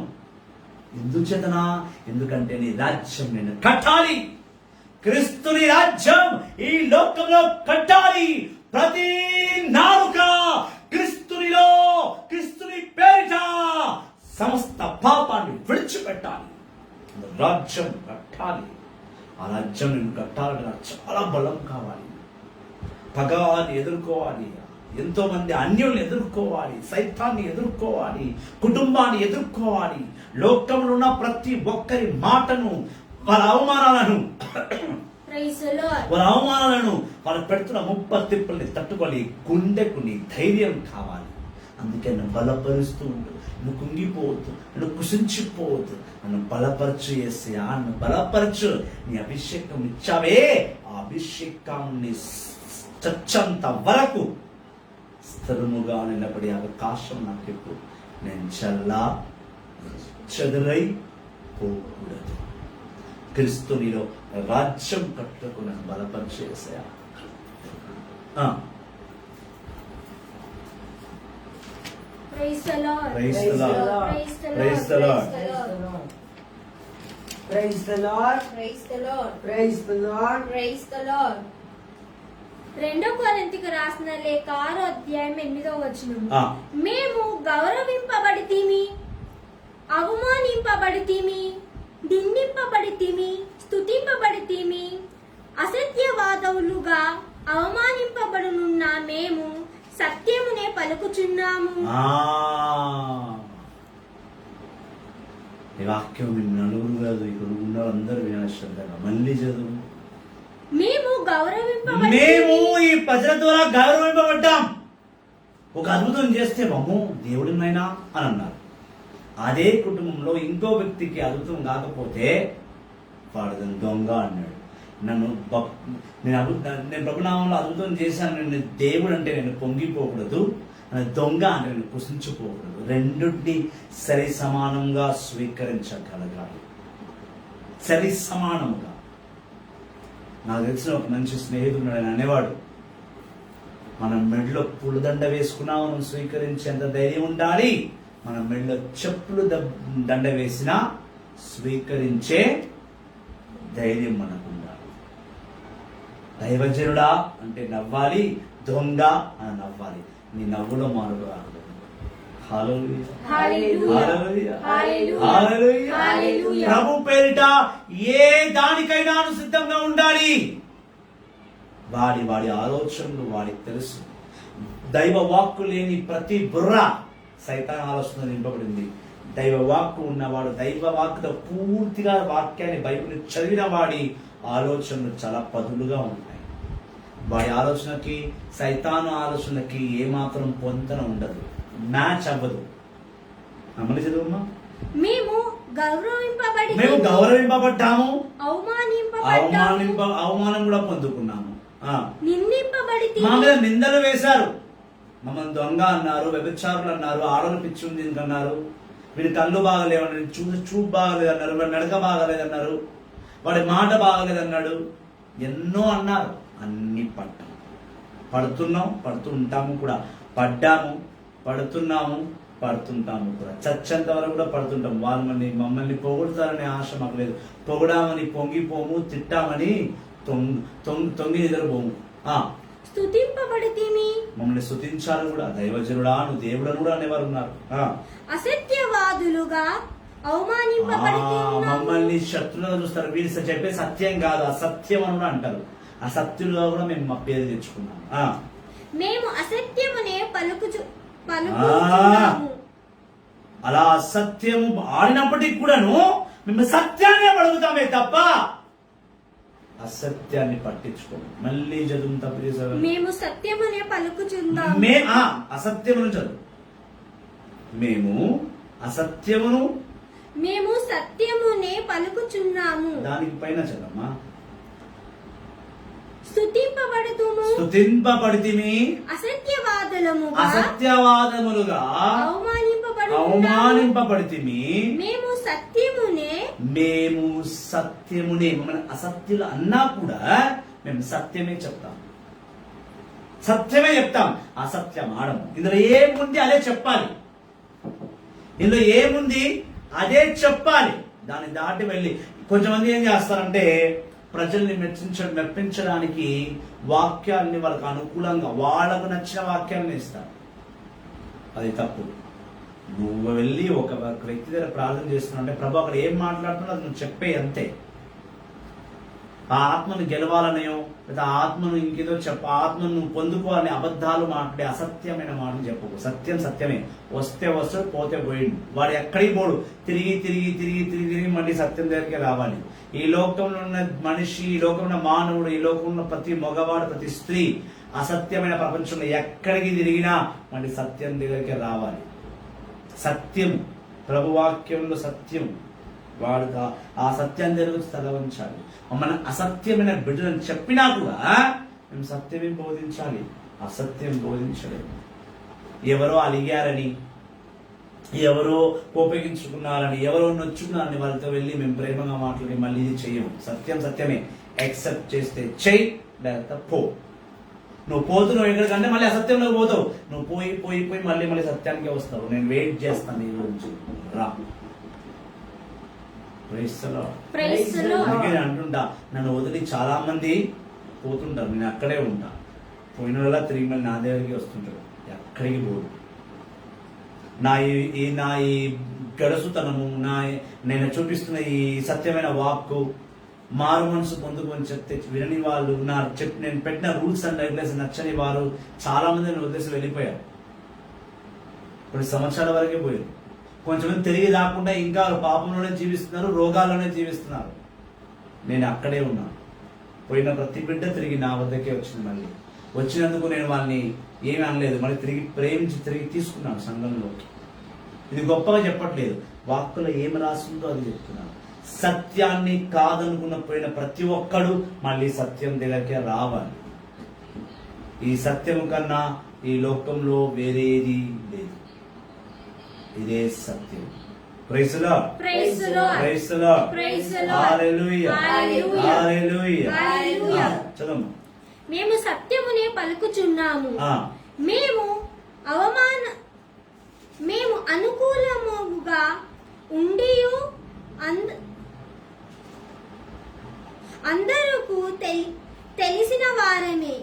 ఎందుచేతనా? ఎందుకంటే నీ రాజ్యం నేను కట్టాలి, క్రీస్తుని రాజ్యం ఈ లోకంలో కట్టాలి. ప్రతి నాలుక క్రీస్తుని పేరిట సమస్త పాపాన్ని విడిచిపెట్టాలి, రాజ్యం కట్టాలి. ఆ రాజ్యం నేను కట్టాలంటే నాకు చాలా బలం కావాలి. పగవాన్ని ఎదుర్కోవాలి, ఎంతో మంది అన్యుల్ని ఎదుర్కోవాలి, సైతాన్ని ఎదుర్కోవాలి, కుటుంబాన్ని ఎదుర్కోవాలి, లోకంలో ఉన్న ప్రతి ఒక్కరి మాటను, వాళ్ళ అవమానాలను వాళ్ళు పెడుతున్న ముప్పతిప్పుల్ని తట్టుకొని గుండెకు నీ ధైర్యం కావాలి. అందుకే నన్ను బలపరుస్తూ ఉండు, నువ్వు కుంగిపోవద్దు, నువ్వు కుసించిపోవద్దు, నన్ను బలపరచు యేసయ్యా, నన్ను బలపరచు. నీ అభిషేకం ఇచ్చావే, ఆ అభిషేకాన్ని చచ్చంత వరకు స్థిరముగా నిలబడే అవకాశం నాకు ఎప్పుడు, నేను చెదరై పోకూడదు. క్రీస్తు నీలో రాజ్యం కట్టుకుని బలపరిచేసా. Praise the Lord. Praise the Lord. Praise the Praise the Lord. Lord. Praise the Lord. Praise the Lord. Praise the Lord. Praise the Lord. 2 కొరింథీయులకు రాసిన లేఖ 6వ అధ్యాయం 8వ వచనం. ఆ. మేము గౌరవింపబడితిమి, అవమానింపబడితిమి, నిందింపబడితిమి, స్తుతింపబడితిమి, అసత్యవాదములుగా అవమానింపబడునున్న మేము సత్యమునే పలుకుచున్నాము. ఈ వాక్యం మీ నలుగురు కాదు, ఇక్కడ ఉన్న అందరూ వినాలి శ్రద్ధగా. మళ్ళీ చదువు. మేము మేము ఈ ప్రజల ద్వారా గౌరవింపబడ్డాం. ఒక అద్భుతం చేస్తే అమ్మో దేవుడినైనా అని అన్నారు. అదే కుటుంబంలో ఇంకో వ్యక్తికి అద్భుతం కాకపోతే వాడు దొంగ అన్నాడు. నేను ప్రభునామంలో అద్భుతం చేశాను, నేను దేవుడు అంటే నేను పొంగిపోకూడదు, దొంగ అంటే నేను కుసించిపోకూడదు. రెండుని సరి సమానంగా స్వీకరించగలగాలి. సరి సమానంగా. నాకు తెలిసిన ఒక మంచి స్నేహితుడు ఆయన అనేవాడు, మనం మెడలో పూలదండ వేసుకున్నా మనం స్వీకరించేంత ధైర్యం ఉండాలి, మన మెడలో చెప్పులు దండ వేసినా స్వీకరించే ధైర్యం మనకు ఉండాలి. దైవజనుడా అంటే నవ్వాలి, దొంగ అని నవ్వాలి. నీ నవ్వులో మార్పు రాదు. ప్రభు పేరిట ఏ దానికైనా సిద్ధంగా ఉండాలి. వాడి వాడి ఆలోచనలు వాడికి తెలుసు. దైవ వాక్కు లేని ప్రతి బుర్ర సైతాన్ ఆలోచన నింపబడింది. దైవ వాక్కు ఉన్నవాడు, దైవ వాక్కుతో పూర్తిగా వాక్యాన్ని బైబిల్ చదివిన వాడి ఆలోచనలు చాలా పదులుగా ఉంటాయి. వాడి ఆలోచనకి సైతాను ఆలోచనకి ఏమాత్రం పొంతన ఉండదు, మ్యాచ్ అవ్వదు. అమలు చదువుమా. మేము గౌరవింపబడ్డాము, అవమానింపబడ్డాము, అవమానం కూడా పొందుకున్నాము. నిందింపబడితిమి, మా మీద నిందలు వేశారు. మమ్మల్ని దొంగ అన్నారు, వ్యభిచారులు అన్నారు, ఆడలు పిచ్చి ఉంది అన్నారు, వీడి కళ్ళు బాగలేవన్నారు, చూపు బాగలేదన్నారు, వాడి నడక బాగలేదన్నారు, వాడి మాట బాగలేదన్నాడు, ఎన్నో అన్నారు. అన్ని పడుతున్నాం, పడుతూ ఉంటాము కూడా, పడ్డాము, పడుతున్నాము, పడుతుంటాము కూడా, చచ్చేంత వరకు కూడా పడుతుంటాము. వాళ్ళు మమ్మల్ని పొగుడుతారనే ఆశ మాకు లేదు. పొగడామని పొంగిపోము, తిట్టామని తొంగి నిద్రపోము. స్తుతింపబడితిమి, మమ్మల్ని స్తుతించాలి కూడా. దైవజనుడా నువ్వు దేవుడను కూడా అనేవారు ఉన్నారు. అసత్యవాదులుగా అవమానింపబడితిమి, మమ్మల్ని శత్రులుగా చూస్తారు. వీళ్ళు చెప్పే సత్యం కాదు, అసత్యం అని కూడా అంటారు. అసత్యులుగా కూడా మేము మా పేరు తెచ్చుకున్నాం. మేము అసత్యమునే పలుకుచున్నాము. అలా అసత్యము ఆడినప్పటికీ కూడాను మేము సత్యాన్ని పలుకుతామే తప్ప అసత్యాన్ని పట్టించుకోము. మళ్ళీ చదువు తప్పు చేసారు. మేము సత్యమునే పలుకుచున్నాము. అసత్యమును చదువు. మేము అసత్యమును మేము సత్యమునే పలుకుచున్నాము. దానికి పైన చదమ్మా. స్తుతింపబడితిమి, అసత్యవాదములుగా అవమానింపబడితిమి, మేము సత్యమునే. మమ్మల్ని అసత్యులు అన్నా కూడా మేము సత్యమే చెప్తాం, సత్యమే చెప్తాం, అసత్యం ఆడము. ఇందులో ఏముంది అదే చెప్పాలి, ఇందులో ఏముంది అదే చెప్పాలి. దాన్ని దాటి వెళ్ళి కొంతమంది ఏం చేస్తారంటే ప్రజల్ని మెప్పించడానికి వాక్యాల్ని వాళ్ళకు అనుకూలంగా వాళ్ళకు నచ్చిన వాక్యాలను ఇస్తారు. అది తప్పు. నువ్వు వెళ్ళి ఒక వ్యక్తి దగ్గర ప్రార్థన చేస్తున్నావు అంటే ప్రభు అక్కడ ఏం మాట్లాడుతున్నా అది నువ్వు చెప్పే అంతే. ఆ ఆత్మను గెలవాలనేయో లేదా ఆత్మను ఇంకేదో ఆత్మను నువ్వు పొందుకోవాలని అబద్ధాలు మాట్లాడే అసత్యమైన మాటలు చెప్పకు. సత్యం సత్యమే. వస్తే వస్తాడు, పోతే పోయిండు. వాడు ఎక్కడికి పోడు. తిరిగి తిరిగి తిరిగి తిరిగి తిరిగి మళ్ళీ సత్యం దగ్గరికి రావాలి. ఈ లోకంలో ఉన్న మనిషి, ఈ లోకంలో ఉన్న మానవుడు, ఈ లోకంలో ప్రతి మగవాడు, ప్రతి స్త్రీ అసత్యమైన ప్రపంచంలో ఎక్కడికి తిరిగినా మళ్ళీ సత్యం దగ్గరికి రావాలి. సత్యము, ప్రభువాక్యంలో సత్యం. వాడు ఆ సత్యాన్ని దగ్గర తలవంచాలి. మన అసత్యమైన బిడ్డలను చెప్పినా కూడా మేము సత్యమే బోధించాలి, అసత్యం బోధించలేదు. ఎవరో అలిగారని ఎవరో కోపగించుకున్నారని, ఎవరో నొచ్చుకున్నారని వాళ్ళతో వెళ్ళి మేము ప్రేమగా మాట్లాడి మళ్ళీ ఇది చెయ్యము. సత్యం సత్యమే. యాక్సెప్ట్ చేస్తే చెయ్యి, లేకపోతే పో. నువ్వు పోతున్నావు ఎక్కడికంటే మళ్ళీ అసత్యంలో పోతావు. నువ్వు పోయి పోయి పోయి మళ్ళీ మళ్ళీ సత్యానికి వస్తావు. నేను వెయిట్ చేస్తాను ఈ రోజు రా. Praise the Lord. అందుకే నేను అంటుంటా, నన్ను వదిలి చాలా మంది పోతుంటారు, నేను అక్కడే ఉంటా. పోయిన వాళ్ళ తిరిగి మళ్ళీ నా దగ్గరికి వస్తుంటారు, ఎక్కడికి పోదు. నా ఈ గడుసుతనము, నేను చూపిస్తున్న ఈ సత్యమైన వాక్కు, మారు మనసు పొందుకొని చెప్తే వినని వాళ్ళు, నేను పెట్టిన రూల్స్ అండ్ రెగ్యులేషన్ నచ్చని వారు చాలా మంది నన్ను వదిలేసి వెళ్ళిపోయారు. కొన్ని సంవత్సరాల వరకే పోయారు. కొంచెం తిరిగి రాకుండా ఇంకా పాపంలోనే జీవిస్తున్నారు, రోగాల్లోనే జీవిస్తున్నారు. నేను అక్కడే ఉన్నాను. పోయిన ప్రతి బిడ్డ తిరిగి నా వద్దకే వచ్చింది. మళ్ళీ వచ్చినందుకు నేను వాళ్ళని ఏమీ అనలేదు, మళ్ళీ తిరిగి ప్రేమించి తిరిగి తీసుకున్నాను సంఘంలోకి. ఇది గొప్పగా చెప్పట్లేదు, వాక్కులో ఏమి రాసిందో అది చెప్తున్నాను. సత్యాన్ని కాదనుకున్న పోయిన ప్రతి ఒక్కడు మళ్ళీ సత్యం దగ్గరకే రావాలి. ఈ సత్యం కన్నా ఈ లోకంలో వేరేది లేదు, ఇదే సత్యం. Praise the Lord. Praise the Lord. Praise the Lord. Praise the Lord. Hallelujah. Hallelujah. Hallelujah. Hallelujah. చదవమ్మా. మేము సత్యమునే పలుకుచున్నాము. మేము అనుకూలముగా ఉండియు అందరకు తెలిసిన వారమే.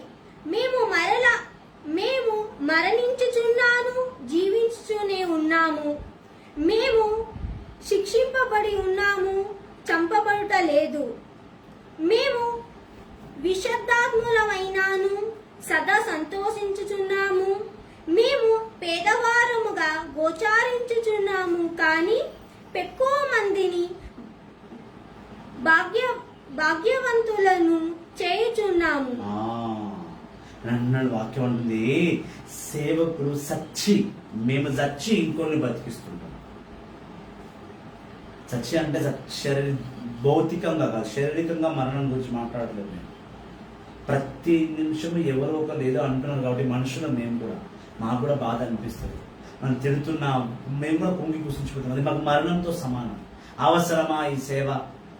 మేము మరణించుచున్నాము, జీవించునే ఉన్నాము. మేము శిక్షింపబడి ఉన్నాము, చంపబడుట లేదు. మేము విశుద్ధాత్ములమైనాను, సదా సంతోషించుచున్నాము. మేము పేదవారముగా గోచారించుచున్నాము, కానీ ఎక్కువ మందిని భాగ్యవంతులను చేయుచున్నాము. నన్ను వాక్యం అంటుంది, సేవకుడు మేము చచ్చి ఇంకోని బతికిస్తుంటాం. చచ్చి అంటే భౌతికంగా కాదు, శారీరకంగా మరణం గురించి మాట్లాడలేదు. మేము ప్రతి నిమిషం ఎవరో ఒకరు ఏదో అంటున్నారు కాబట్టి మనుషులు మాకు కూడా బాధ అనిపిస్తుంది. మనం తిడుతున్నా మేము కూడా పొంగి కూర్చుంచిపోతాం. అది మాకు మరణంతో సమానం. అవసరమా ఈ సేవ,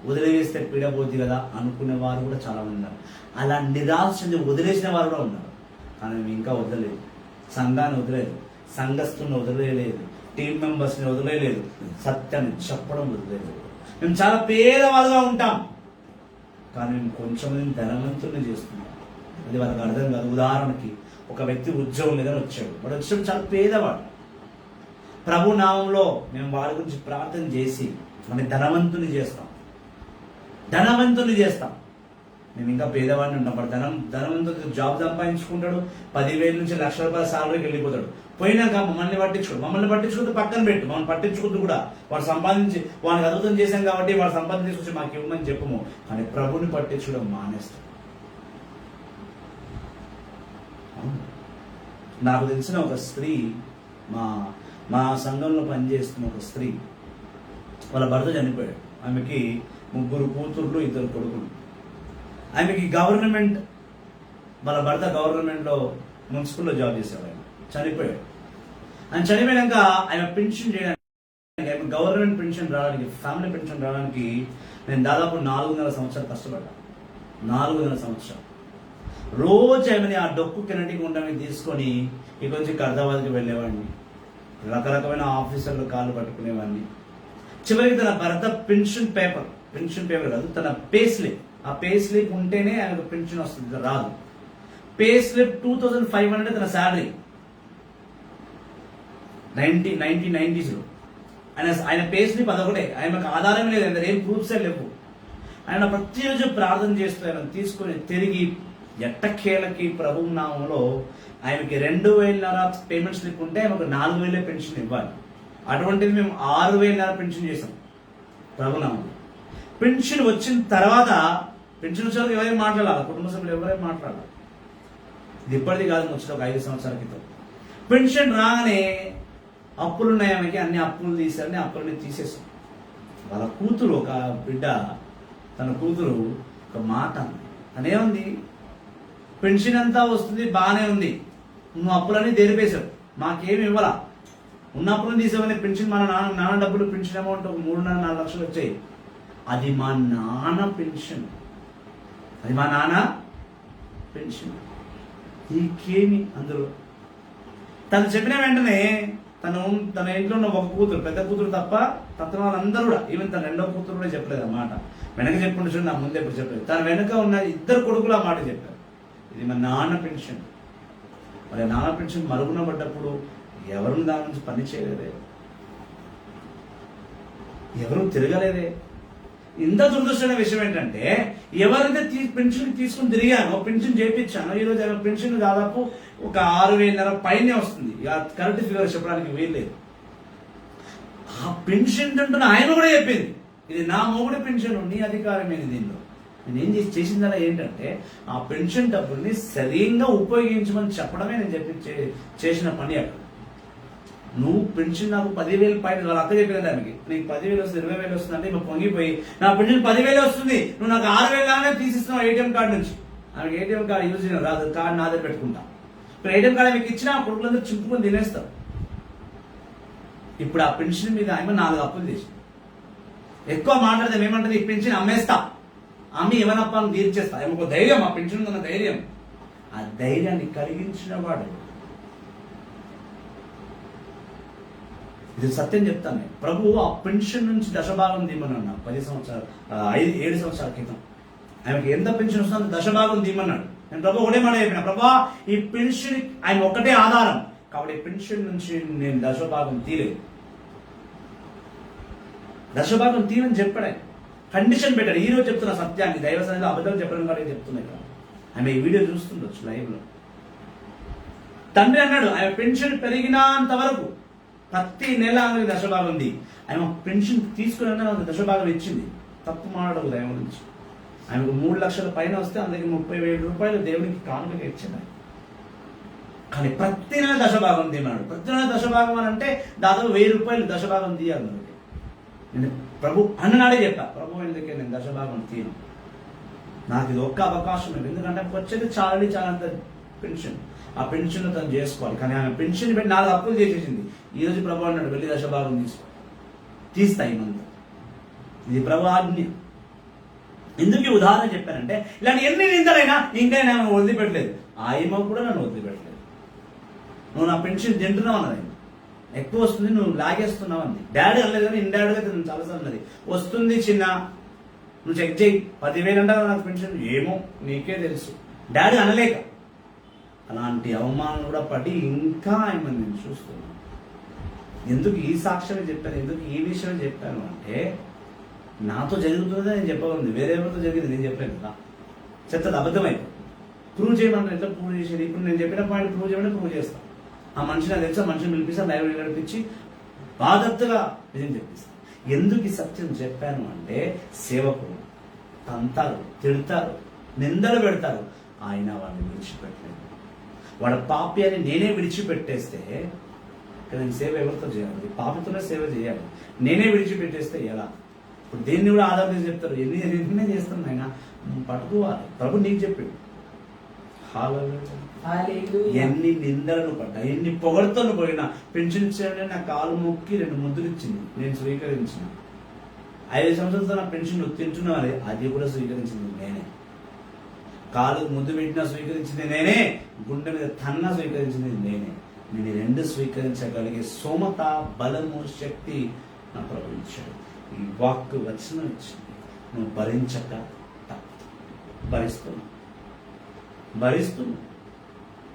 వదిలేస్తే పీడబోద్ది కదా అనుకునే వారు కూడా చాలా మంది ఉన్నారు. అలా నిరాశ వదిలేసిన వారు కూడా ఉన్నారు. కానీ మేము ఇంకా వదలలేదు, సంఘాన్ని వదిలేదు, సంఘస్థుని వదిలేయలేదు, టీం మెంబర్స్ని వదిలేయలేదు, సత్యాన్ని చెప్పడం వదిలేదు. మేము చాలా పేదవాళ్ళుగా ఉంటాం, కానీ మేము కొంచెం ధనవంతుల్ని చేస్తున్నాం. అది వాళ్ళకి అర్థం కాదు. ఉదాహరణకి ఒక వ్యక్తి ఉద్యోగం లేదని వచ్చాడు, వాడు వచ్చినప్పుడు చాలా పేదవాడు. ప్రభు నామంలో మేము వాడి గురించి ప్రార్థన చేసి మన ధనవంతుని చేస్తాం. మేము ఇంకా పేదవాడిని ఉంటాం. వాడు ధనవంతుడు జాబ్ సంపాదించుకుంటాడు, 10,000 నుంచి ₹1,00,000 సాలరీకి వెళ్ళిపోతాడు. పోయినాక మమ్మల్ని పట్టించుకుంటూ పక్కన పెట్టు, మమ్మల్ని పట్టించుకుంటూ కూడా వాడు సంపాదించి వాడికి అద్భుతం చేశాం కాబట్టి వాడు సంపాదన తీసుకొచ్చి మాకు ఇవ్వమని చెప్పము. కానీ ప్రభుని పట్టించుకోవడం మానేస్తాం. నాకు తెలిసిన ఒక స్త్రీ, మా సంఘంలో పనిచేస్తున్న ఒక స్త్రీ, వాళ్ళ భర్త చనిపోయాడు. ఆమెకి 3 కూతుర్లు 2 కొడుకులు. ఆమెకి వాళ్ళ భర్త గవర్నమెంట్లో మున్సిపల్లో జాబ్ చేసేవాడు. ఆయన చనిపోయాడు. ఆయన చనిపోయాక ఆయన పెన్షన్ చేయడానికి, ఆమె గవర్నమెంట్ పెన్షన్ రావడానికి, ఫ్యామిలీ పెన్షన్ రావడానికి నేను దాదాపు 4.5 సంవత్సరాలు కష్టపడ్డాను. 4.5 సంవత్సరాలు రోజు ఆమెని ఆ డొక్కు కెనటికి ఉండమని తీసుకొని ఇక్కడి నుంచి ఖైరతాబాద్కి వెళ్ళేవాడిని. రకరకమైన ఆఫీసర్లు కాళ్ళు పట్టుకునేవాడిని. చివరికి తన భర్త పెన్షన్ పేపర్ కాదు, తన పే స్లిప్, ఆ పే స్లిప్ ఉంటేనే ఆయనకు పెన్షన్ వస్తుంది, రాదు. పే స్లిప్ 2,500 తన శాలరీ 1990s. ఆయన పే స్లిప్ అదొకటే, ఆయనకు ఆధారం లేదు, ఆయన ఏం ప్రూఫ్సే లేవు. ఆయన ప్రతిరోజు ప్రార్థన చేస్తూ ఆయన తీసుకొని తిరిగి ఎట్టకేలకి ప్రభు నామంలో ఆయనకి 2,000 పేమెంట్ స్లిప్ ఉంటే ఆయనకు 4,000 పెన్షన్ ఇవ్వాలి. అటువంటిది మేము 6,000 పెన్షన్ చేసాం ప్రభునామంలో. పెన్షన్ వచ్చిన తర్వాత పెన్షన్ వచ్చే ఎవరైనా మాట్లాడాలి, కుటుంబ సభ్యులు ఎవరైనా మాట్లాడాలి. ఇది ఇప్పటిది కాదు, వచ్చిన ఒక 5 సంవత్సరాల క్రితం. పెన్షన్ రాగానే అప్పులున్నాయి ఆమెకి, అన్ని అప్పులు తీసారని అప్పులని తీసేసాం. వాళ్ళ కూతురు, ఒక బిడ్డ, తన కూతురు ఒక మాట అనేముంది, పెన్షన్ అంతా వస్తుంది బాగానే ఉంది, నువ్వు అప్పులన్నీ తెరిపేశావు, మాకేమి ఇవ్వలా, ఉన్నప్పుడు తీసేవనే పెన్షన్ మన నాన్న డబ్బులు పెన్షన్ అమౌంట్ ఒక 3-4 లక్షలు వచ్చాయి. అది మా నాన్న పెన్షన్, అది మా నాన్న పెన్షన్. ఇంకేమి అందులో తను చెప్పిన వెంటనే తన ఇంట్లో ఉన్న ఒక కూతురు, పెద్ద కూతురు తప్ప తన వాళ్ళందరూ కూడా, ఈవెన్ తన రెండో కూతురు కూడా చెప్పలేదు ఆ మాట. వెనక చెప్పుకుంటూ చూడండి, నా ముందు ఎప్పుడు చెప్పలేదు. తన వెనక ఉన్న 2 కొడుకులు ఆ మాట చెప్పారు, ఇది మా నాన్న పెన్షన్. మరి నాన్న పెన్షన్ మరుగున పడ్డప్పుడు ఎవరు దాని నుంచి పని చేయలేదే, ఎవరు తిరగలేదే. ఇంత దురదృష్టమైన విషయం ఏంటంటే, ఎవరైతే పెన్షన్ తీసుకుని తిరిగానో, పెన్షన్ చేయించానో, ఈరోజు ఆమె పెన్షన్ దాదాపు ఒక 6,500 పైనే వస్తుంది. కరెక్ట్ ఫిగర్ చెప్పడానికి వీల్లేదు. ఆ పెన్షన్ అంటున్న ఆయన కూడా చెప్పింది, ఇది నా మొగుడి పెన్షన్, నీ అధికారమేది దీనిలో. నేనేం చేసిందలా ఏంటంటే, ఆ పెన్షన్ డబ్బుల్ని సరిగ్గా ఉపయోగించమని చెప్పడమే నేను చేసిన పని. అక్కడ నువ్వు పెన్షన్ నాకు 10,000 పైన, వాళ్ళ అక్క చెప్పిన దానికి నీకు 10,000 వస్తుంది, 20,000 వస్తుంది అంటే ఇప్పుడు పొంగిపోయి నా పెన్షన్ 10,000 వస్తుంది, నువ్వు నాకు 6,000 తీసిస్తున్నావు ఏటీఎం కార్డు నుంచి. ఆమెకి ఏటీఎం కార్డు యూజ్ చేయడం రాదు, కార్డు నా దగ్గర పెట్టుకుంటా. ఇప్పుడు ఏటీఎం కార్డు మీకు ఇచ్చినా ఆ కొడుకులందరూ చింపుకొని తినేస్తావు. ఇప్పుడు ఆ పెన్షన్ మీద ఆమె 4 అప్పులు చేసింది. ఎక్కువ మాట్లాడితే ఏమంటది, ఈ పెన్షన్ అమ్మేస్తా, అమ్మి ఏమనప్పాను తీర్చేస్తా. ఏమొక ధైర్యం, ఆ పెన్షన్ ఉన్న ధైర్యం. ఆ ధైర్యాన్ని కలిగించిన వాడు, ఇది సత్యం చెప్తాను నేను. ప్రభు ఆ పెన్షన్ నుంచి దశభాగం తీయమన్నాడు 7 సంవత్సరాల క్రితం. ఆమెకి ఎంత పెన్షన్ వస్తుందో దశభాగం తీయమన్నాడు. నేను ప్రభు ఒకటే మాట చెప్పిన, ప్రభా ఈ పెన్షన్ ఆయన ఒక్కటే ఆధారం కాబట్టి పెన్షన్ నుంచి నేను దశభాగం తీయలేదు, దశభాగం తీయమని చెప్పాడు. కండిషన్ పెట్టాడు. ఈ రోజు చెప్తున్న సత్యాన్ని, దైవ సన్నిధిలో అబద్ధాలు చెప్పడం కూడా చెప్తున్నాయి కదా. ఆమె ఈ వీడియో చూస్తుండొచ్చు లైవ్ లో. తండ్రి అన్నాడు, ఆమె పెన్షన్ పెరిగినంత వరకు ప్రతి నెల ఆమె దశభాగం ఉంది. ఆమె పెన్షన్ తీసుకుని దశభాగం ఇచ్చింది. తప్పు మాట్లాడదు దైవం నుంచి. ఆమెకు 3 లక్షల పైన వస్తే అందుకే 30,000 రూపాయలు దేవునికి కానుకగా ఇచ్చింది. కానీ ప్రతి నెల దశభాగం తీయమన్నాడు. ప్రతి నెల దశభాగం అని అంటే దాదాపు 1,000 రూపాయలు దశభాగం తీయాలి. నేను ప్రభు అన్ననాడే చెప్పా, ప్రభు ఎందుకే నేను దశభాగం తీయను, నాకు ఇది ఒక్క అవకాశం లేదు. ఎందుకంటే వచ్చేది చాలంత పెన్షన్, ఆ పెన్షన్ తను చేసుకోవాలి. కానీ ఆమె పెన్షన్ పెట్టి 4 అప్పులు చేసేసింది. ఈ రోజు ప్రభు అన్నాడు, వెళ్ళి దశభాగం తీస్తా ఈ మంత్. ఇది ప్రభు ఆజ్ఞ. ఎందుకు ఈ ఉదాహరణ చెప్పానంటే, ఇలాంటి ఎన్ని నిందలైనా ఇంకా నేను వదిలిపెట్టలేదు. ఆయమ కూడా నన్ను వదిలిపెట్టలేదు. నువ్వు నా పెన్షన్ తింటున్నావు అన్నది, ఎక్కువ వస్తుంది నువ్వు లాగేస్తున్నావు అంది. డాడీ అనలేదు కానీ ఇండాడుగా తిన్నాను చాలాసార్లు అన్నది, వస్తుంది చిన్న నువ్వు చెక్ చేయి 10,000 అంటావు నాకు పెన్షన్, ఏమో నీకే తెలుసు. డాడీ అనలేక అలాంటి అవమానం కూడా పడి ఇంకా ఆయన నేను చూస్తున్నాను. ఎందుకు ఈ సాక్ష్యమే చెప్పాను, ఎందుకు ఈ విషయమే చెప్పాను అంటే, నాతో జరుగుతున్నదే నేను చెప్పగలను, వేరెవరితో జరిగింది నేను చెప్పాను కదా. చెత్తది అబద్ధమైపోయింది. ప్రూవ్ చేయమని ఎట్లా ప్రూవ్ చేసేది? ఇప్పుడు నేను చెప్పిన పాయింట్ ప్రూవ్ చేయమని ప్రూవ్ చేస్తాను. ఆ మనిషి నాకు తెలుసా, మనిషిని పిలిపిస్తాను, లైవ్ నడిపించి బాధగా నిజం చెప్పిస్తాను. ఎందుకు ఈ సత్యం చెప్పాను అంటే, సేవకులు తంతారు, తిడతారు, నిందలు పెడతారు, ఆయన వాడిని విడిచిపెట్టలేదు. వాడు పాప్యాన్ని నేనే విడిచిపెట్టేస్తే నేను సేవ ఎవరితో చేయాలి? పాపతోనే సేవ చేయాలి. నేనే విడిచిపెట్టేస్తే ఎలా? ఇప్పుడు దేన్ని కూడా ఆధారం చెప్తారు, ఎన్ని చేస్తాను ఆయన పట్టుకోవాలి. ప్రభు నీకు చెప్పాడు. ఎన్ని నిందలను పడ్డా, ఎన్ని పొగడతలు పోయినా పెన్షన్ ఇచ్చాడని నా కాలు మొక్కి 2 ముద్దులు ఇచ్చింది, నేను స్వీకరించిన. 5 సంవత్సరాలతో నా పెన్షన్ తింటున్నా, అది కూడా స్వీకరించింది నేనే. కాలు ముద్దు పెట్టినా స్వీకరించింది నేనే, గుండె మీద తన్నా స్వీకరించింది నేనే. నేను 2 స్వీకరించగలిగే సోమత, బలము, శక్తి నా ప్రభు ఇచ్చాడు. ఈ వాక్కు వచనం ఇచ్చింది. నువ్వు భరించక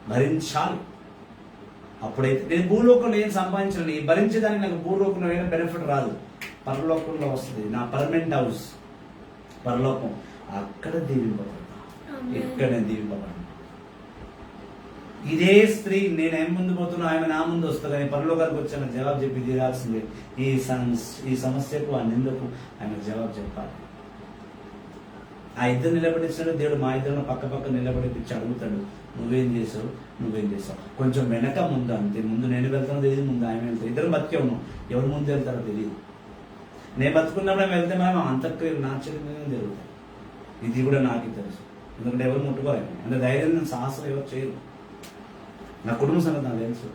భరించాలి. అప్పుడైతే నేను భూలోకంలో ఏం సంపాదించాను, ఈ భరించేదానికి నాకు భూలోకంలో ఏమైనా బెనిఫిట్ రాదు, పరలోకంలో వస్తుంది. నా పర్మనెంట్ హౌస్ పరలోకం, అక్కడ దీవింపబడతా, ఎక్కడ నేను దీవింపబడను. ఇదే స్త్రీ నేను ఏం ముందు పోతున్నా ఆమె నా ముందు వస్తుంది, కానీ పరలోకానికి వచ్చాను జవాబు చెప్పి తీరాల్సిందే. ఈ సమస్యకు, ఆ నిందకు ఆమె జవాబు చెప్పాలి. ఆ ఇద్దరు నిలబడించినట్టు దేవుడు మా ఇద్దరు పక్క నిలబడిపించి అడుగుతాడు, నువ్వేం చేసావు. కొంచెం వెనక ముందు అంతే. ముందు నేను వెళ్తానో తెలియదు, ముందు ఆయన వెళ్తాను. ఇద్దరు బతికే ఉన్నాం, ఎవరు ముందు వెళ్తారో తెలియదు. నేను బతుకున్నప్పుడు వెళ్తే మేము అంతక్రియలు నా చరిత్ర జరుగుతాయి. ఇది కూడా నాకు తెలుసు, ఎందుకంటే ఎవరు ముట్టుకోలేము. అంటే ధైర్యం, సాహసం ఎవరు చేయరు. నా కుటుంబ సంగతి నాకు తెలుసు.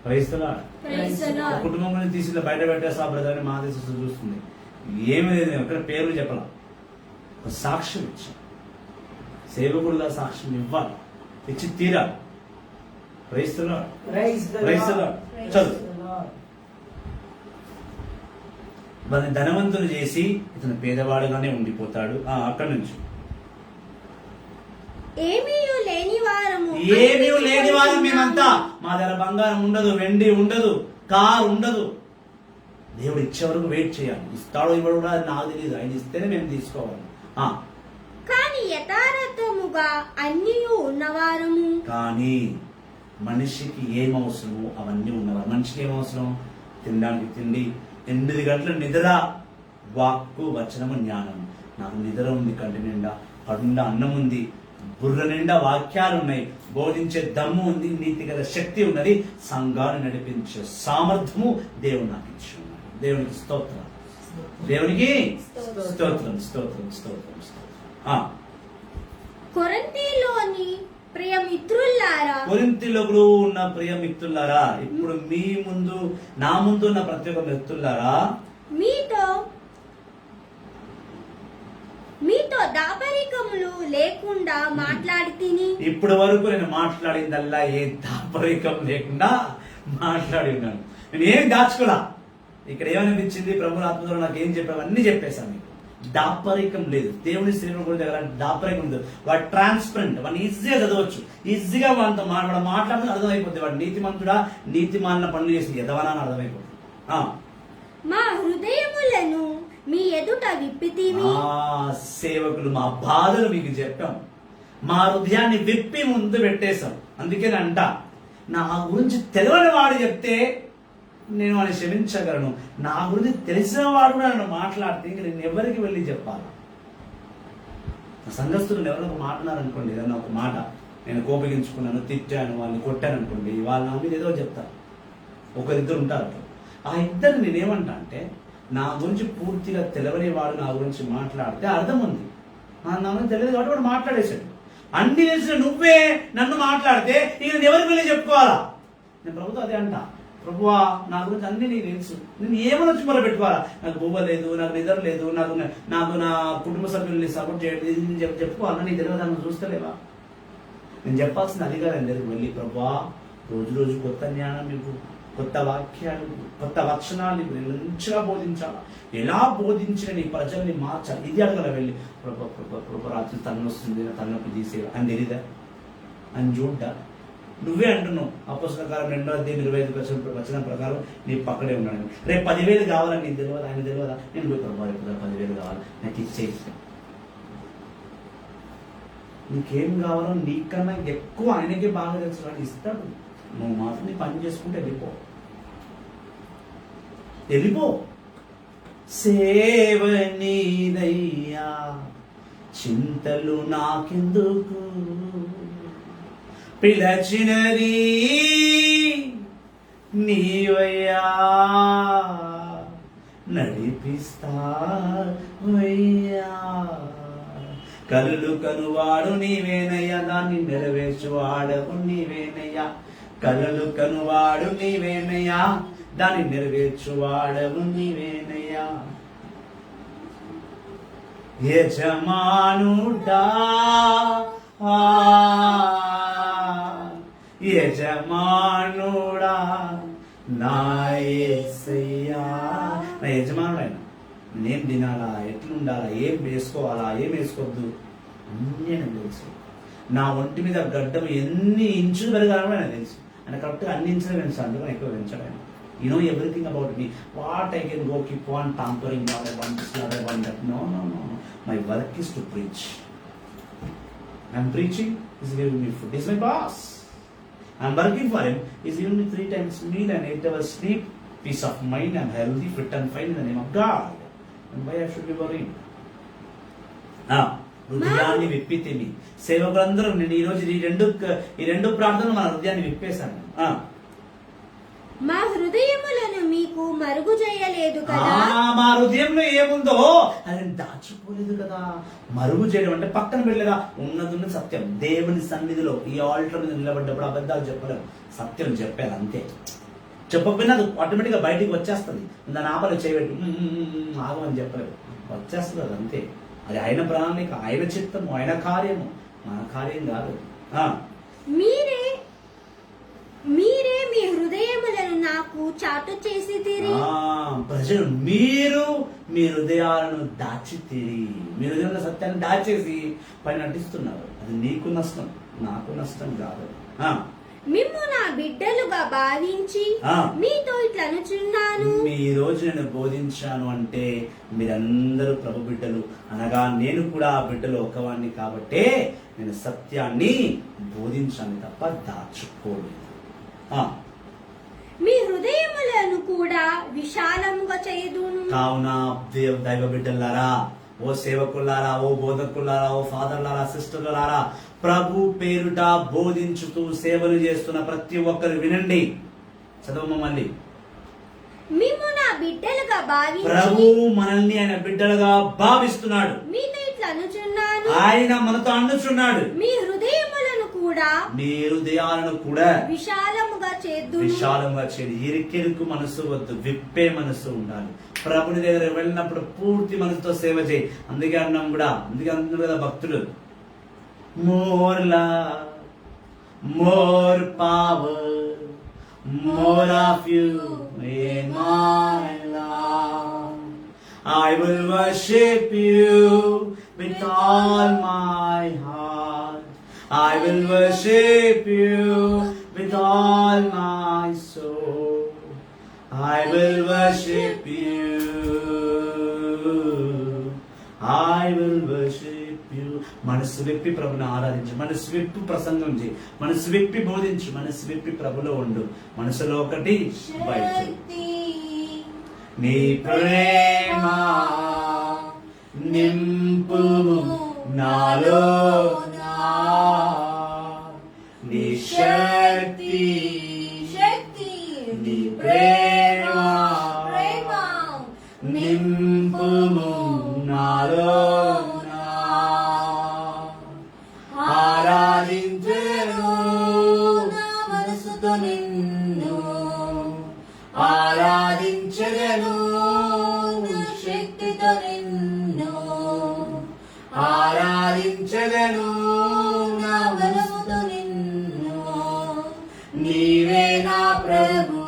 క్రైస్తవులా Praise the Lord. కుటుంబం నుంచి తీసి ఇలా బయట పెట్టేస్తా బ్రదర్ అని మా దేశం చూస్తుంది. ఏమి లేదు, నేను ఎక్కడ పేర్లు చెప్పాల, ఒక సాక్ష్యం ఇచ్చాను. సేవకుడుగా సాక్ష్యం ఇవ్వాలి, ఇచ్చి తీరాలి. క్రైస్తవులా Praise the క్రైస్తవులా Lord. చదువు. Praise the Lord. మన ధనవంతులు చేసి ఇతను పేదవాడుగానే ఉండిపోతాడు. అక్కడి నుంచి ఏమీ లేని వారము ఏమీ లేని వారు మేమంతా. మా దగ్గర బంగారం ఉండదు, వెండి ఉండదు, కారు ఉండదు. దేవుడు ఇచ్చే వరకు వెయిట్ చేయాలి. ఇస్తాడో ఇవ్వడు కూడా నాకు తెలియదు, ఆయన ఇస్తేనే మేము తీసుకోవాలి. కానీ యథార్థముగా అన్నీ ఉన్నవారము. కానీ మనిషికి ఏం అవసరమో అవన్నీ ఉన్నవారు. మనిషికి ఏం అవసరం? తినడానికి తిండి, 8 గంటల నిద్ర, వాక్కు వచనము జ్ఞానం. నాకు నిద్ర ఉంది, కంటి నిండా కడుండా అన్నం ఉంది, బుర్ర నిండా వాక్యాలు ఉన్నాయి, బోధించే దమ్ము ఉంది, నీతి గల శక్తి ఉన్నది, సంఘాన్ని నడిపించే సామర్థ్యము దేవుడు నాకు ఇచ్చి ఉన్నాడు. దేవునికి స్తోత్రం, దేవునికి స్తోత్రం, స్తోత్రం, స్తోత్రం, స్తోత్రం. కొరింథీలోని ప్రియ మిత్రులారా, కొరింథీలో ఉన్న ప్రియ మిత్రులారా, ఇప్పుడు మీ ముందు, నా ముందు ఉన్న ప్రతి ఒక్క మిత్రులారా, మీతో దాపరికములు లేకుండా మాట్లాడి తిని. ఇప్పటి వరకు నేను మాట్లాడిందల్లా ఏ దాపరికం లేకుండా మాట్లాడి ఉన్నాను. నేను ఏం దాచుకోలా. ఇక్కడ ఏమనిపించింది, ప్రభు ఆత్మలో నాకు ఏం చెప్పావు అన్ని చెప్పేశాను. మీకు దాపరికం లేదు. దేవుని శ్రీను గురించి దగ్గర దాపరికం లేదు. వాడు ట్రాన్స్పరెంట్, వాడిని ఈజీగా చదవచ్చు, ఈజీగా వాడితో మాట్లాడితే అర్థమైపోతుంది. వాడు నీతిమంతుడా, నీతిమాలిన పనులు చేసి ఎదవనా అని అర్థమైపోతుంది. మా హృదయములను మీ ఎదుట విప్పితిమి. సేవకులు మా బాధలు మీకు చెప్పాం, మా హృదయాన్ని విప్పి ముందు పెట్టేశాం. అందుకేనంట, నా గురించి తెలియని వాడు చెప్తే నేను వాడిని క్షమించగలను, నా గురించి తెలిసిన వాడు కూడా నన్ను మాట్లాడితే ఇంక నేను ఎవరికి వెళ్ళి చెప్పాలి? సంఘస్థులు ఎవరైనా మాట్లాడారనుకోండి, ఏదన్నా ఒక మాట నేను కోపగించుకున్నాను, తిట్టాను, వాళ్ళని కొట్టాను అనుకోండి, వాళ్ళ నా మీద ఏదో చెప్తారు. ఒకరిద్దరు ఉంటారు. ఆ ఇద్దరు నేనేమంటా అంటే, నా గురించి పూర్తిగా తెలియని వాడు నా గురించి మాట్లాడితే అర్థం ఉంది, నా గురించి తెలియదు కాబట్టి వాడు మాట్లాడేశాడు. అన్ని తెలిసిన నువ్వే నన్ను మాట్లాడితే ఇక నేను ఎవరికి వెళ్ళి చెప్పుకోవాలా? నేను ప్రభుత్వం అదే అంట, ప్రభువా నా గురించి అన్ని నీకు తెలుసు, నేను ఏమని వచ్చి మొదలు పెట్టుకోవాలా? నాకు బువ్వ లేదు, నాకు నిద్ర లేదు, నాకు నా కుటుంబ సభ్యుల్ని సపోర్ట్ చేయడం చెప్పుకోవాలా? నీ తెలియదు, నన్ను చూస్తలేవా? నేను చెప్పాల్సిన అధికారం దగ్గరికి వెళ్ళి, ప్రభువా రోజు రోజు కొత్త జ్ఞానం మీకు, కొత్త వాక్యాలు, కొత్త వచనాలు నేను మంచిగా బోధించాలా? ఎలా బోధించిన నీ ప్రజల్ని మార్చాలి? ఇది అడగల వెళ్ళి, ప్రభు రాత్రి తను వస్తుంది, తనకు తీసేయాలి అని తెలీదా? అని చూడ్డా? నువ్వే అంటున్నావు అపోస్తలుల కార్యం 2:25 వచనం ప్రకారం నీ పక్కనే ఉన్నాడు. రేపు 10,000 కావాలని నీకు తెలియదా? ఆయన తెలియదా? నేను పోయి ప్రభు 10,000 కావాలి, నాకు ఇచ్చేయి. నీకేం కావాలో నీకన్నా ఎక్కువ ఆయనకే బాగా తెలుసు, అని ఇస్తాడు. నువ్వు మాత్రం నీ పని చేసుకుంటే వెళ్ళిపో. సేవ నీదయ్యా, చింతలు నాకెందుకు, పిలచినది నీవయ్యా, నడిపిస్తావయ్యా. కలలు కనువాడు నీవేనయ్యా, దాన్ని నెరవేర్చువాడవు నీవేనయ్యా. కలలు కనువాడు నీవేనయ్యా, దాన్ని నెరవేర్చువాడవు నీవేనయ్యా. యజమానుడా యజమానుడా నా యేసయ్యా. నా యజమానుడు ఆయన. నేను తినాలా, ఎట్లుండాలా, ఏం వేసుకోవాలా, ఏం వేసుకోవద్దు అన్నీ నాకు తెలుసు. నా ఒంటి మీద గడ్డం ఎన్ని ఇంచులు పెరగాలని కూడా నాకు తెలుసు. ఆయన కరెక్ట్గా అన్ని ఇంచులు పెంచాలి, అందుకని ఎక్కువ పెంచడం. You know everything about me. What I can go keep on tampering no. My work is to preach. I'm preaching, he's giving me food. He's my boss. I'm working for him. He's giving me 3 times meal and 8 hours sleep. Peace of mind. I'm healthy, fit and fine in the name of God. And why I should be worried? హృదయాన్ని విప్పితిమి. సేవకులందరూ నేను ఈరోజు ఈ రెండు ప్రార్థనలు మన హృదయాన్ని విప్పేశాను. మా హృదయములను మీకు మరుగు చేయలేదు కదా. మా హృదయంలో ఏముందో అది దాచిపోలేదు కదా. మరుగు చేయడం అంటే పక్కన వెళ్ళగా ఉన్నది సత్యం. దేవుని సన్నిధిలో ఈ ఆల్టర్ మీద నిలబడ్డప్పుడు అబద్ధాలు చెప్పలేము, సత్యం చెప్పారు అంతే. చెప్పకపోయినా అది ఆటోమేటిక్గా బయటికి వచ్చేస్తుంది. దాని ఆపలు చేయబెట్టు ఆగమని చెప్పలేదు, వచ్చేస్తుంది అది అంతే. అది ఆయన ప్రణాళిక, ఆయన చిత్తము, ఆయన కార్యము, మన కార్యం కాదు. మీరే మీ హృదయములను నాకు చాటు చేసి ప్రజలు మీరు మీ హృదయాలను దాచితిరి, మీ హృదయంలో సత్యాన్ని దాచేసి పైన నటిస్తున్నారు. అది నీకు నష్టం, నాకు నష్టం కాదు. మిమ్ము నా బిడ్డలుగా భావించి మీతో ఇట్లా అనుచున్నాను. ఈ రోజు నేను బోధించాను అంటే మీరందరూ ప్రభు బిడ్డలు, అనగా నేను కూడా ఆ బిడ్డలు ఒకవాణ్ణి కాబట్టే నేను సత్యాన్ని బోధించాను తప్ప దాచుకోలేదు. మీ హృదయములను కూడా విశాలముగా చేయుదును. కావున దైవ బిడ్డలారా, ఓ సేవకులారా, ఓ బోధకులారా, ఓ ఫాదర్లారా, సిస్టర్లారా, ప్రభు పేరుట బోధించుతూ సేవలు చేస్తున్న ప్రతి ఒక్కరు వినండి. చదవమ్మ మళ్ళీ. మిమ్ము నా బిడ్డలుగా భావించి, ప్రభు మనల్ని ఆయన బిడ్డలుగా భావిస్తున్నాడు. మీతో ఇట్లా అనుచున్నాను. ఆయన మనతో అనుచున్నాడు. మీ హృదయములను కూడా, మీ హృదయాలను కూడా విశాలముగా చేద్దును. విశాలంగా చేయండి. ఇరికిరుకు మనసు వద్దు, విప్పే మనసు ఉండాలి. ప్రభుని దగ్గర వెళ్ళినప్పుడు పూర్తి మనసుతో సేవ చేయి. అందుకే అన్నాం కూడా, అందుకే అంటున్నారు కదా భక్తులు, more love, more power, more of you in my love. I will worship you with all my heart. I will worship you with all my soul. I will worship you. I will worship you. మనసు విప్పి ప్రభుని ఆరాధించు, మనసు విప్పి ప్రసంగం చేయి, మనసు విప్పి బోధించు, మనసు విప్పి ప్రభులో ఉండు. మనసులో ఒకటి, బయట నీ ప్రేమ నింపుము నాలో, నీ శక్తి నీ ప్రేమ నింపుము నాలో, ఆరాధించెను నా మనసుతో నిన్ను, ఆరాధించెను నా శక్తితో నిన్ను, ఆరాధించెను నా మనసుతో నిన్ను. నీవే నా ప్రభు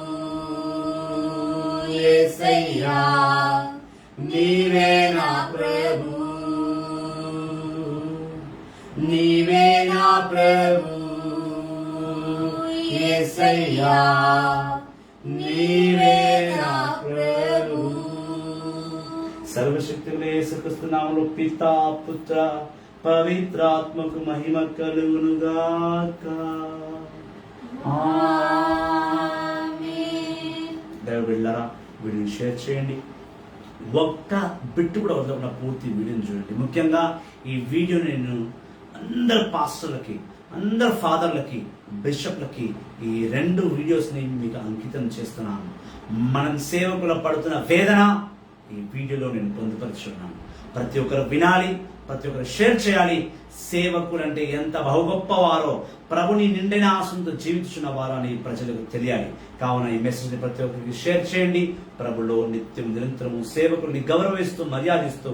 యేసయ్యా, నీవే నా ప్రభు, నీవే నా ప్రభు యేసయ్యా, నీవే నా ప్రభు. సర్వశక్తుల యేసుక్రీస్తు నామములో పితా పుత్ర పవిత్రాత్మకు మహిమ కలుగునుగాక. దయవిళ్ళరా వీడియోని షేర్ చేయండి. ఒక్క బిట్టు కూడా వదలకుండా పూర్తి వీడియోని చూడండి. ముఖ్యంగా ఈ వీడియో నేను అందరు పాస్టర్లకి, అందరు ఫాదర్లకి, బిషప్లకి ఈ 2 వీడియోస్ని మీకు అంకితం చేస్తున్నాను. మనం సేవకుల పడుతున్న వేదన ఈ వీడియోలో నేను పొందుపరుచున్నాను. ప్రతి ఒక్కరు వినాలి, ప్రతి ఒక్కరు షేర్ చేయాలి. సేవకుడు అంటే ఎంత బహుగొప్పవారో, ప్రభుని నిండిన ఆశంతో జీవించున్న వారు అని ప్రజలకు తెలియాలి. కావున ఈ మెసేజ్ని ప్రతి ఒక్కరికి షేర్ చేయండి. ప్రభులో నిత్యం నిరంతరము సేవకుల్ని గౌరవిస్తూ, మర్యాదిస్తూ,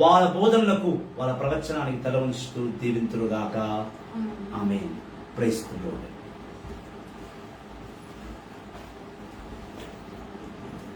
వాళ్ళ బోధనలకు, వాళ్ళ ప్రవచనానికి తల ఉంచుతూ దీవింతురుగాక. ఆమేన్. Praise the lord.